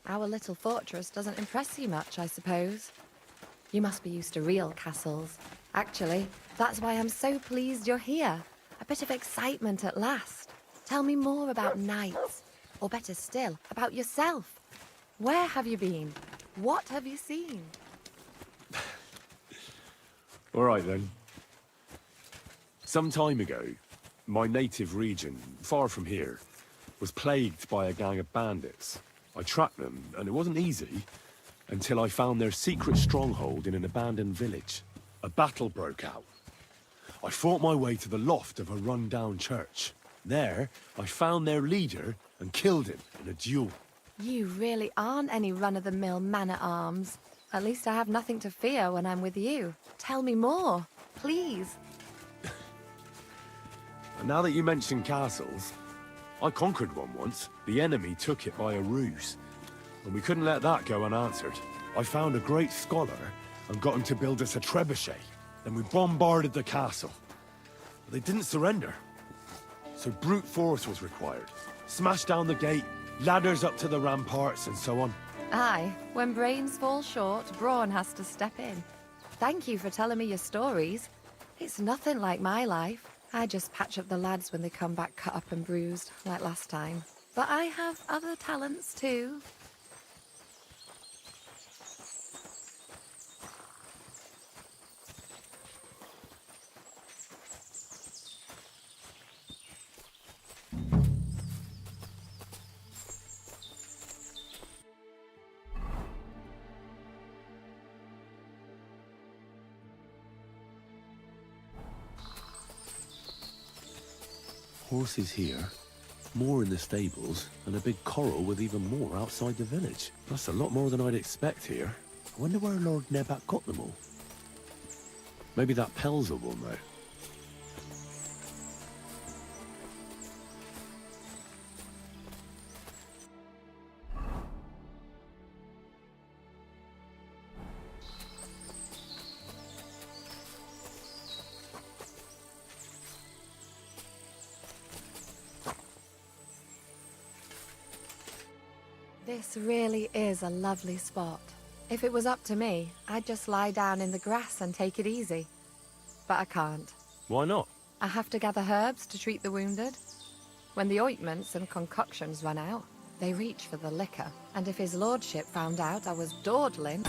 S14: Our little fortress doesn't impress you much, I suppose. You must be used to real castles. Actually, that's why I'm so pleased you're here. A bit of excitement at last. Tell me more about knights, or better still, about yourself. Where have you been? What have you seen?
S7: All right, then. Some time ago, my native region, far from here, was plagued by a gang of bandits. I tracked them, and it wasn't easy, until I found their secret stronghold in an abandoned village. A battle broke out. I fought my way to the loft of a run-down church. There, I found their leader and killed him in a duel.
S14: You really aren't any run-of-the-mill man-at-arms. At least I have nothing to fear when I'm with you. Tell me more, please.
S7: And now that you mention castles, I conquered one once. The enemy took it by a ruse, and we couldn't let that go unanswered. I found a great scholar and got him to build us a trebuchet. Then we bombarded the castle. But they didn't surrender, so brute force was required. Smashed down the gate, ladders up to the ramparts, and so on.
S14: Aye, when brains fall short, brawn has to step in. Thank you for telling me your stories. It's nothing like my life. I just patch up the lads when they come back cut up and bruised, like last time. But I have other talents too.
S7: Horses here, more in the stables, and a big corral with even more outside the village. That's a lot more than I'd expect here. I wonder where Lord Nebat got them all. Maybe that Pelzer will know.
S14: This really is a lovely spot. If it was up to me, I'd just lie down in the grass and take it easy. But I can't.
S7: Why not?
S14: I have to gather herbs to treat the wounded. When the ointments and concoctions run out, they reach for the liquor. And if his lordship found out I was dawdling...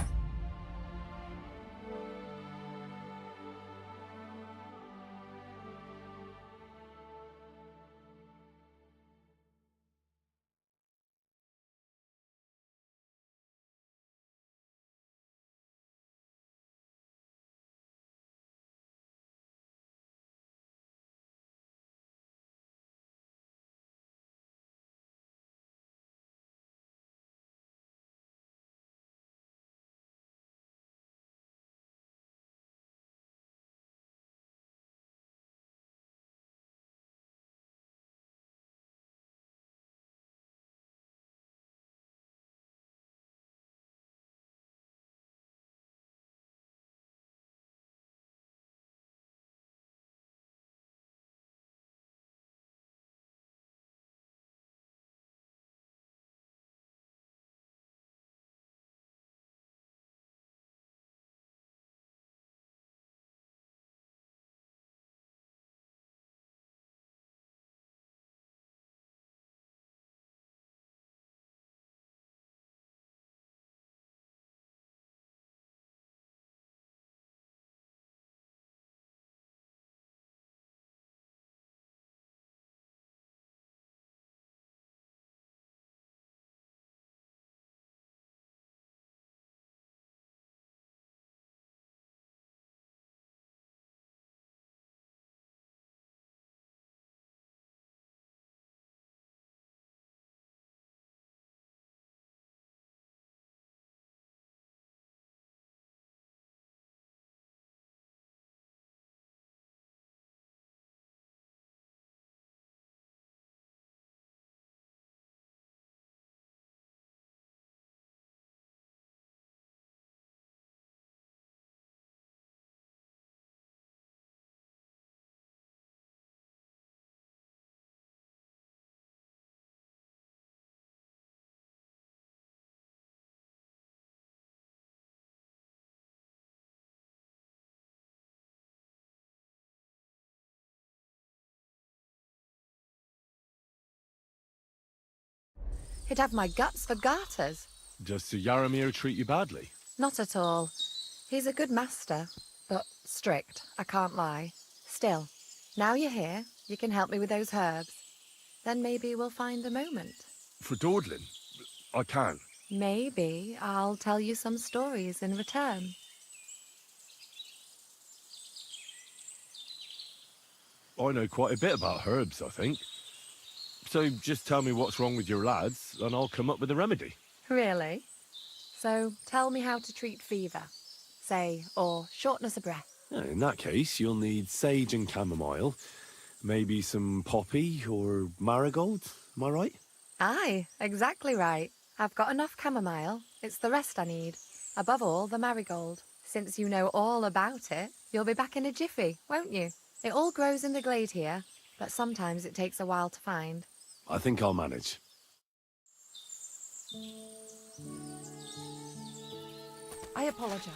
S20: He'd have my guts for garters.
S7: Does Sir Yaramir treat you badly?
S20: Not at all. He's a good master, but strict, I can't lie. Still, now you're here, you can help me with those herbs. Then maybe we'll find a moment.
S7: For dawdling? I can.
S20: Maybe I'll tell you some stories in return.
S7: I know quite a bit about herbs, I think. So just tell me what's wrong with your lads, and I'll come up with a remedy.
S20: Really? So tell me how to treat fever, say, or shortness of breath.
S7: In that case, you'll need sage and chamomile, maybe some poppy or marigold, am I right?
S20: Aye, exactly right. I've got enough chamomile. It's the rest I need. Above all, the marigold. Since you know all about it, you'll be back in a jiffy, won't you? It all grows in the glade here, but sometimes it takes a while to find.
S7: I think I'll manage.
S20: I apologize.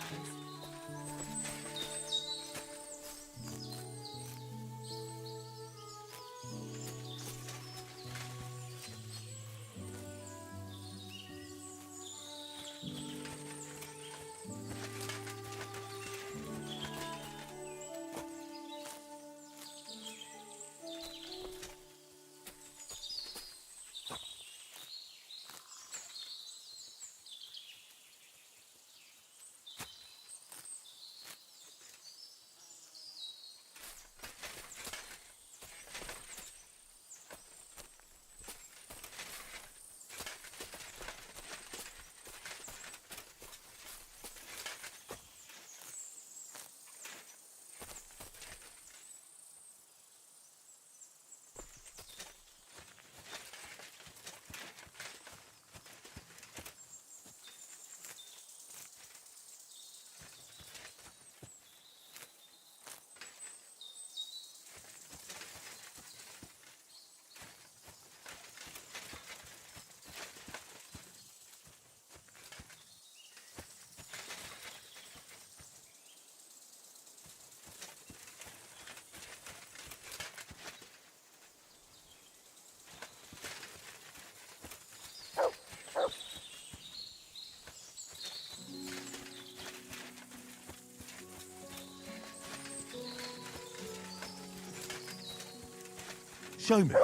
S7: Show me.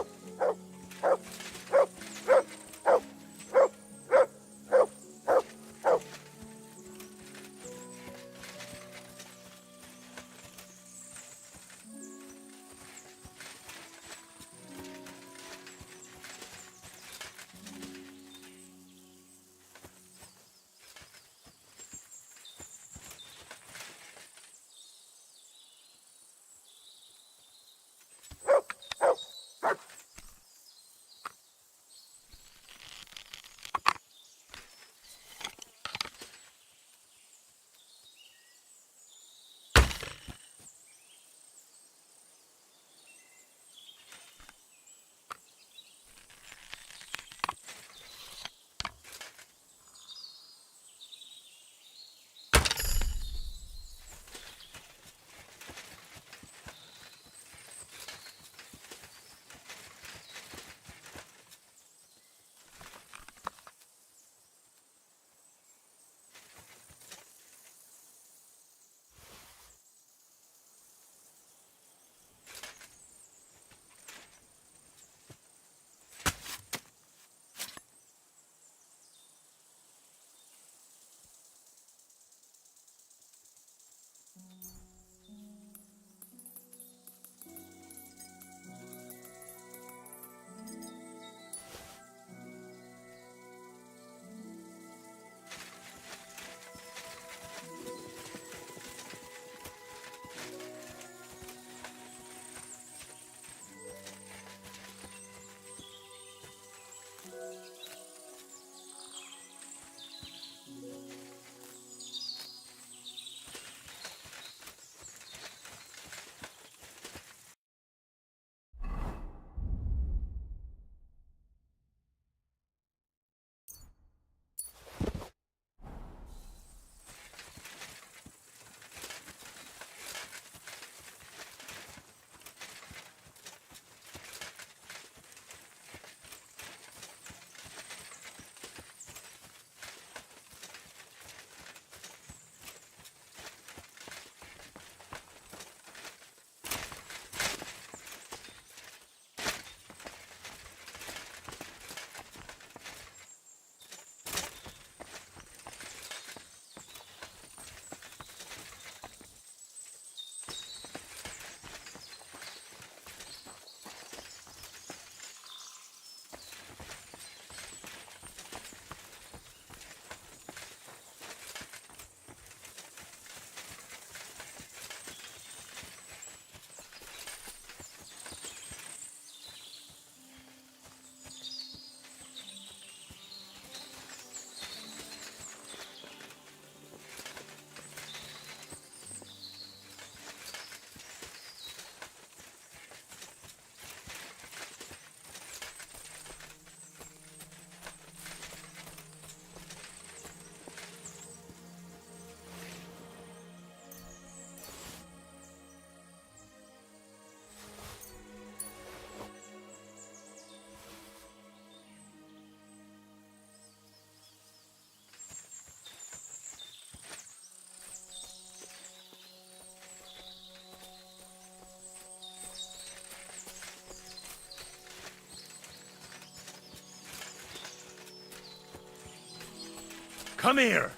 S1: Come here!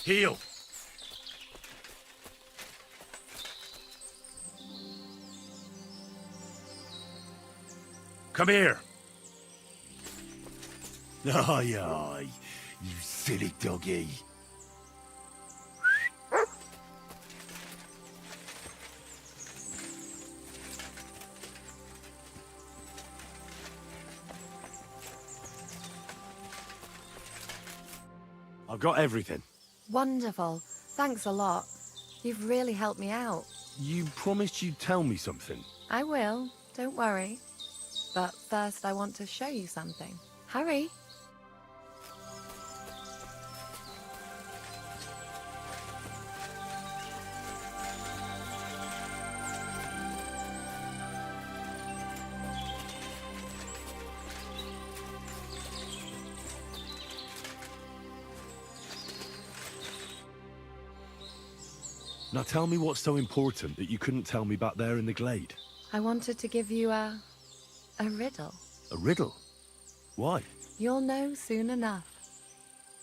S1: Heel! Come here! Aye, aye, you silly doggy.
S7: I've got everything.
S20: Wonderful. Thanks a lot. You've really helped me out.
S7: You promised you'd tell me something.
S20: I will. Don't worry. But first I want to show you something. Hurry.
S7: Now tell me what's so important that you couldn't tell me back there in the glade.
S20: I wanted to give you a riddle.
S7: A riddle? Why?
S20: You'll know soon enough.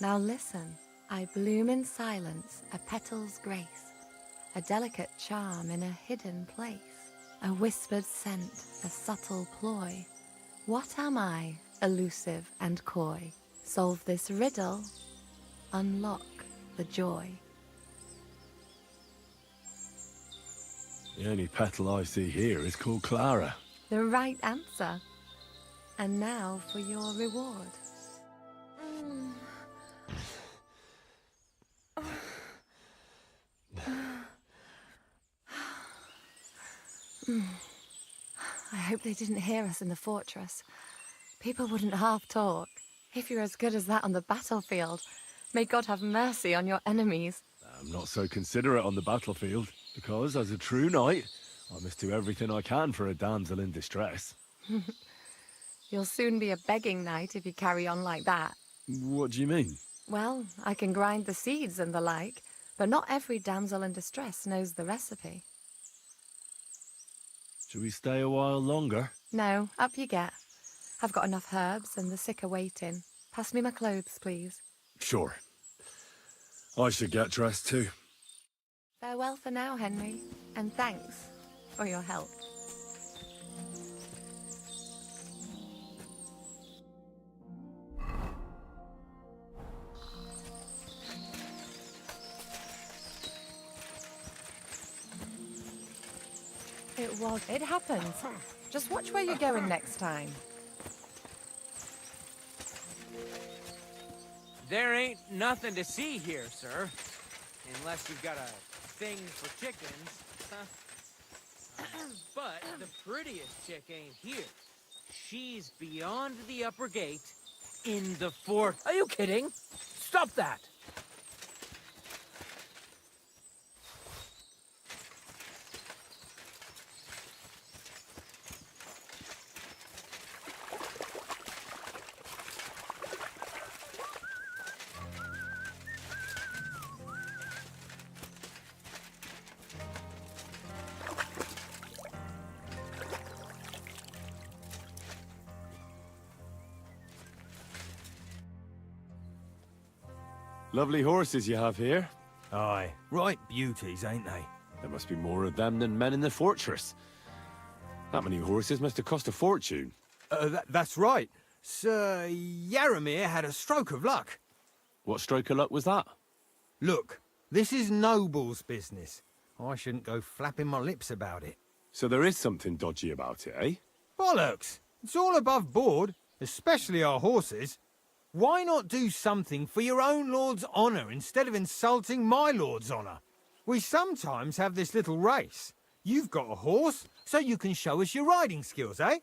S20: Now listen. I bloom in silence, a petal's grace, a delicate charm in a hidden place, a whispered scent, a subtle ploy. What am I, elusive and coy? Solve this riddle, unlock the joy.
S7: The only petal I see here is called Clara.
S20: The right answer. And now for your reward. I hope they didn't hear us in the fortress. People wouldn't half talk. If you're as good as that on the battlefield, may God have mercy on your enemies.
S7: I'm not so considerate on the battlefield, because as a true knight, I must do everything I can for a damsel in distress.
S20: You'll soon be a begging knight if you carry on like that.
S7: What do you mean?
S20: Well, I can grind the seeds and the like, but not every damsel in distress knows the recipe.
S7: Should we stay a while longer?
S20: No, up you get. I've got enough herbs and the sick are waiting. Pass me my clothes, please.
S7: Sure. I should get dressed too.
S20: Farewell for now, Henry, and thanks for your help. It happens. Just watch where you're going next time.
S3: There ain't nothing to see here, sir. Unless you've got a thing for chickens. But the prettiest chick ain't here. She's beyond the upper gate in the fort.
S12: Are you kidding? Stop that!
S7: Lovely horses you have here.
S2: Aye, right beauties, ain't they?
S7: There must be more of them than men in the fortress. That many horses must have cost a fortune.
S2: That's right. Sir Yaramir had a stroke of luck.
S7: What stroke of luck was that?
S2: Look, this is noble's business. I shouldn't go flapping my lips about it.
S7: So there is something dodgy about it, eh?
S2: Bollocks! It's all above board, especially our horses. Why not do something for your own lord's honour instead of insulting my lord's honour? We sometimes have this little race. You've got a horse, so you can show us your riding skills, eh?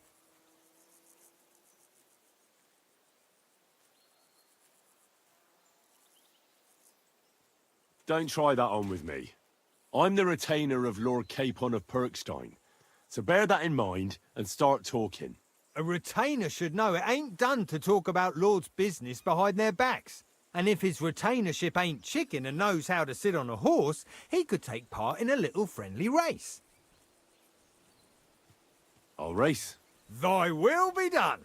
S7: Don't try that on with me. I'm the retainer of Lord Capon of Perkstein. So bear that in mind and start talking.
S2: A retainer should know it ain't done to talk about lords' business behind their backs. And if his retainership ain't chicken and knows how to sit on a horse, he could take part in a little friendly race.
S7: I'll race.
S2: Thy will be done.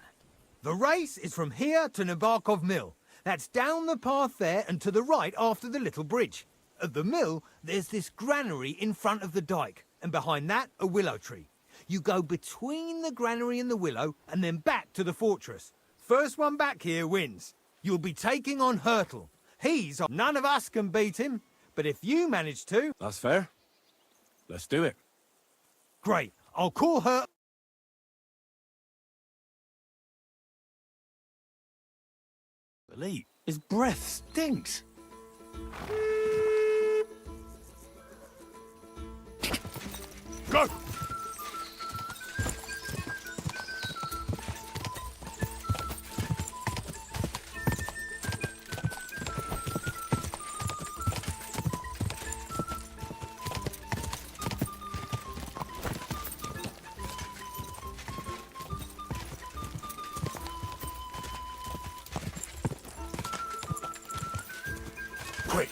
S2: The race is from here to Nabokov Mill. That's down the path there and to the right after the little bridge. At the mill, there's this granary in front of the dyke, and behind that, a willow tree. You go between the granary and the willow, and then back to the fortress. First one back here wins. You'll be taking on Hurtle. None of us can beat him, but if you manage to...
S7: That's fair. Let's do it.
S2: Great. I'll call her...
S7: Lee, his breath stinks. Go! Quick!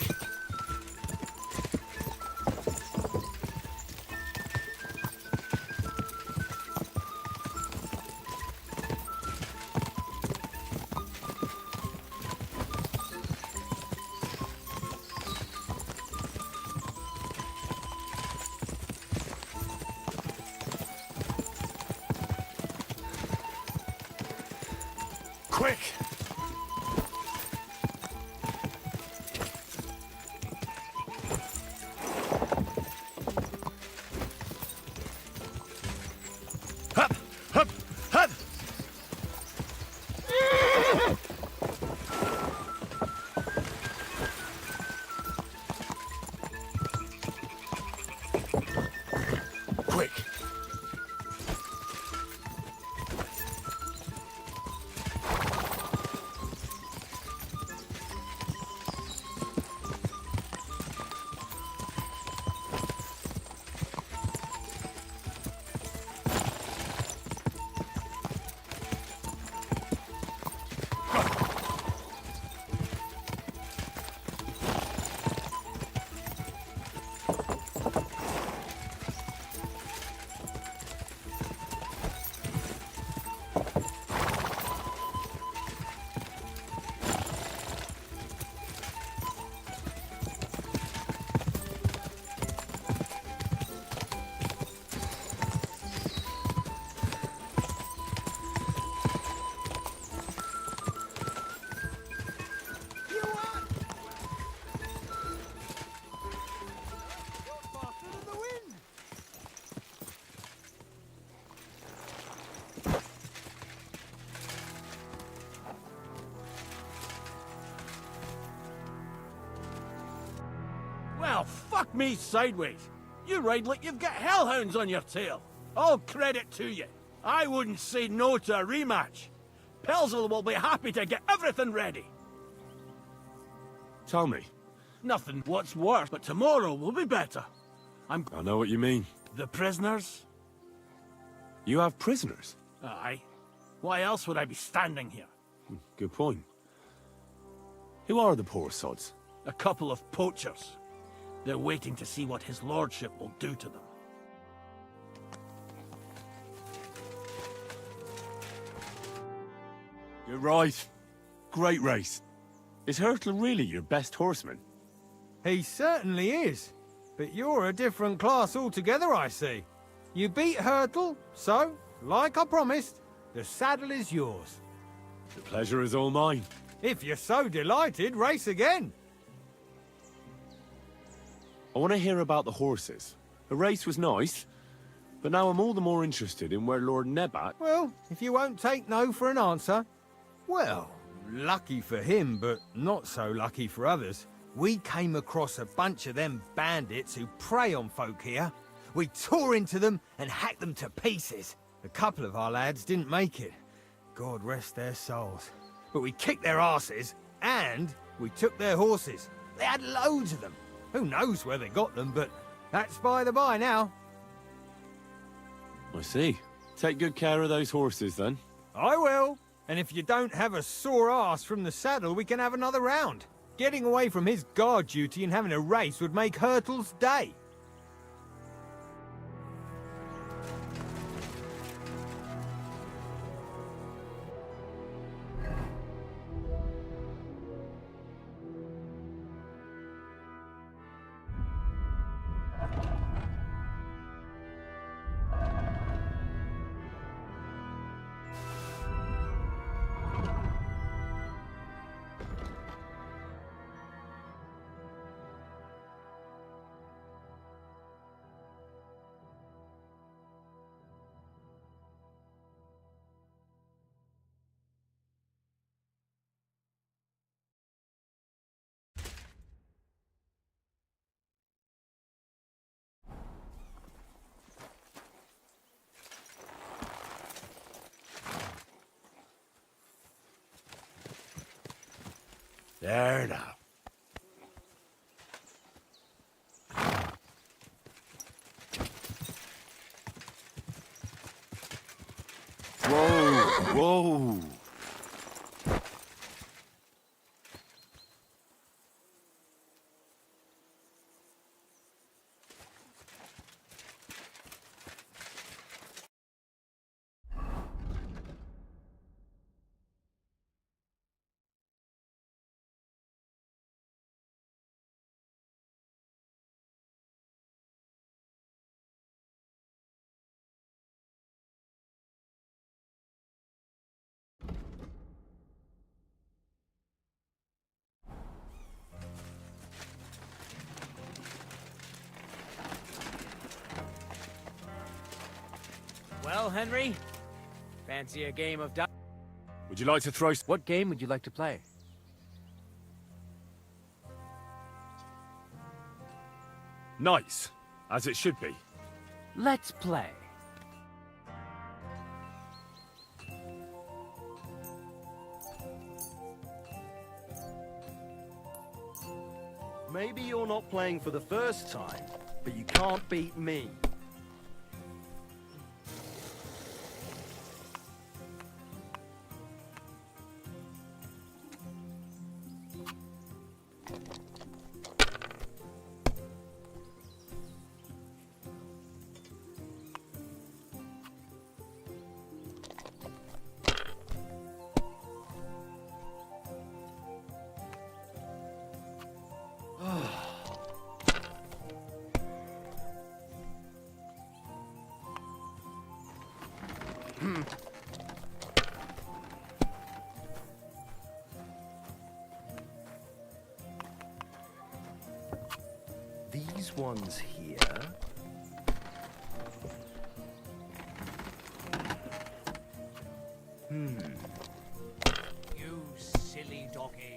S7: Quick! Hup! Hup! Hup! Quick!
S19: Well, fuck me sideways. You ride like you've got hellhounds on your tail. All credit to you. I wouldn't say no to a rematch. Pelzel will be happy to get everything ready.
S7: Tell me.
S19: Nothing what's worse, but tomorrow will be better.
S7: I know what you mean.
S19: The prisoners?
S7: You have prisoners?
S19: Aye. Why else would I be standing here?
S7: Good point. Who are the poor sods?
S19: A couple of poachers. They're waiting to see what his lordship will do to them.
S7: You're right. Great race. Is Hurtle really your best horseman?
S2: He certainly is. But you're a different class altogether, I see. You beat Hurtle, so, like I promised, the saddle is yours.
S7: The pleasure is all mine.
S2: If you're so delighted, race again.
S7: I want to hear about the horses. The race was nice, but now I'm all the more interested in where Lord Nebat...
S2: Well, if you won't take no for an answer... Well, lucky for him, but not so lucky for others. We came across a bunch of them bandits who prey on folk here. We tore into them and hacked them to pieces. A couple of our lads didn't make it. God rest their souls. But we kicked their asses, and we took their horses. They had loads of them. Who knows where they got them, but that's by the by now.
S7: I see. Take good care of those horses, then.
S2: I will. And if you don't have a sore ass from the saddle, we can have another round. Getting away from his guard duty and having a race would make Hurtle's day.
S1: There now.
S10: Whoa, whoa.
S3: Well, Henry, fancy a game of dice?
S7: Would you like to throw...
S3: What game would you like to play?
S7: Nice, as it should be.
S3: Let's play.
S12: Maybe you're not playing for the first time, but you can't beat me. These ones here. You silly doggy.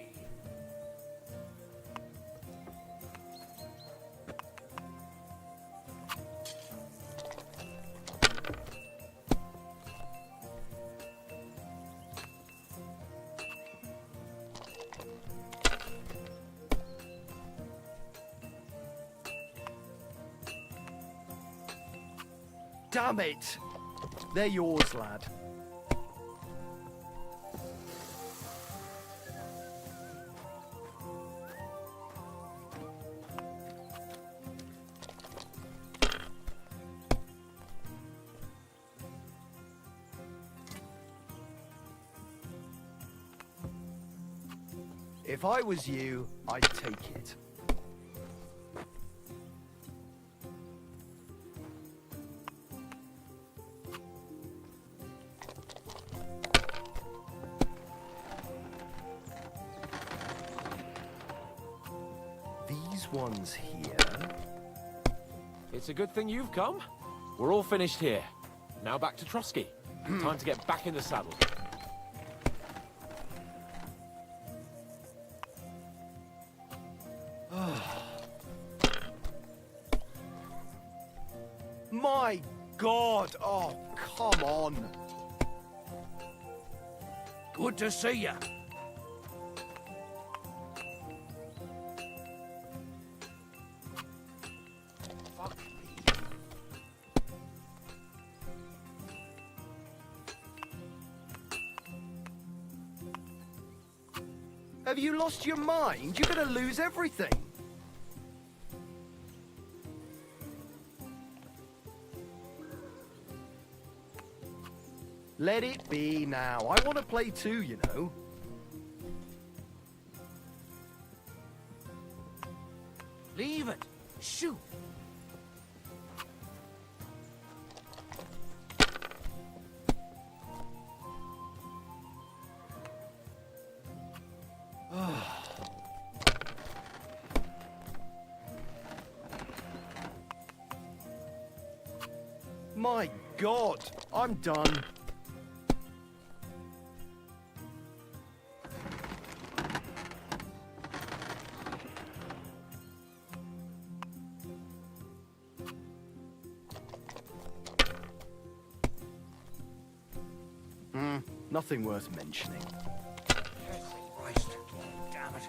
S12: Damn it! They're yours, lad. If I was you, I'd take it. These ones here.
S15: It's a good thing you've come. We're all finished here. Now back to Trotsky. Time to get back in the saddle.
S12: My God! Oh, come on!
S3: Good to see you. Have you lost your mind? You're gonna lose everything. Let it be now. I want to play too, you know.
S12: Leave it. Shoot.
S3: My God, I'm done. Nothing worth mentioning.
S12: Christ. Damn it.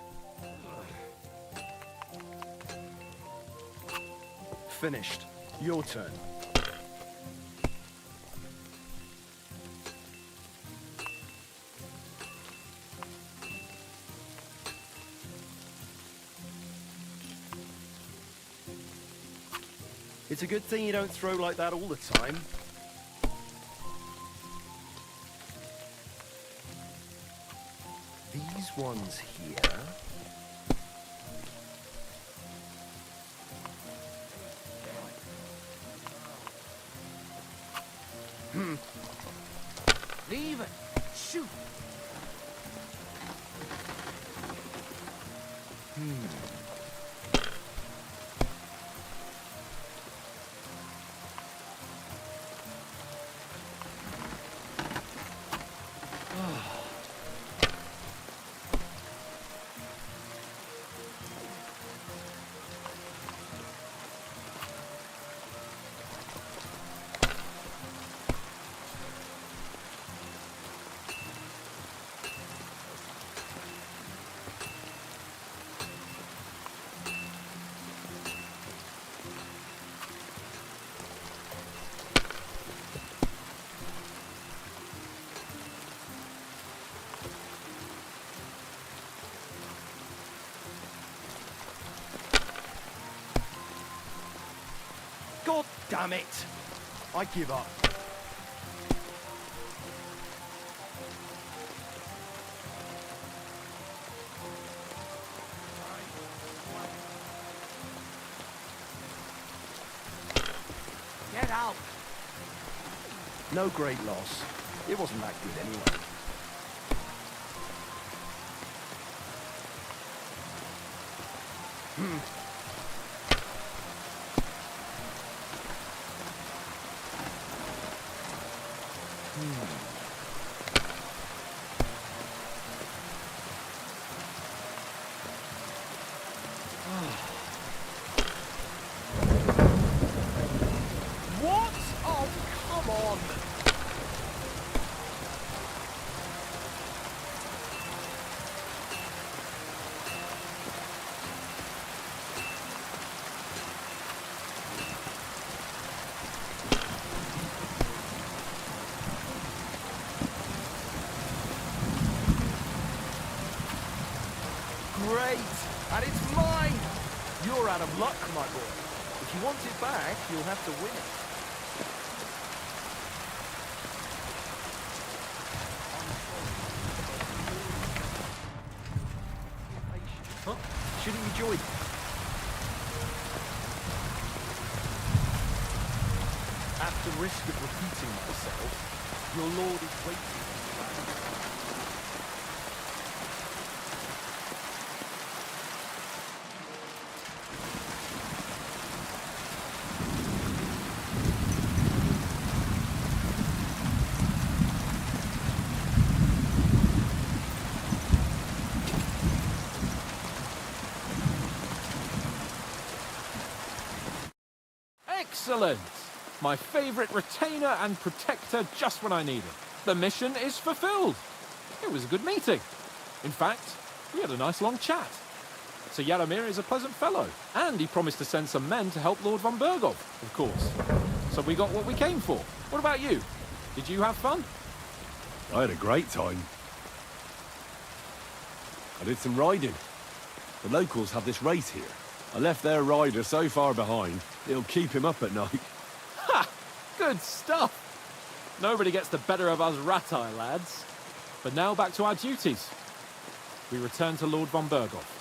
S3: Finished. Your turn. It's a good thing you don't throw like that all the time. These ones here.
S12: Leave it. Shoot.
S3: God damn it! I give up.
S12: Get out.
S3: No great loss. It wasn't that good anyway. What? Oh, come on! Great! And it's mine! You're out of luck, my boy. If you want it back, you'll have to win it. Huh? Shouldn't you join? At the risk of repeating myself, your lord is waiting.
S15: Excellent! My favourite retainer and protector just when I need it. The mission is fulfilled. It was a good meeting. In fact, we had a nice long chat. Sir Yaramir is a pleasant fellow, and he promised to send some men to help Lord von Burgov, of course. So we got what we came for. What about you? Did you have fun?
S7: I had a great time. I did some riding. The locals have this race here. I left their rider so far behind, it'll keep him up at night.
S9: Ha! Good stuff! Nobody gets the better of us rat-eye lads. But now back to our duties. We return to Lord von Berghoff.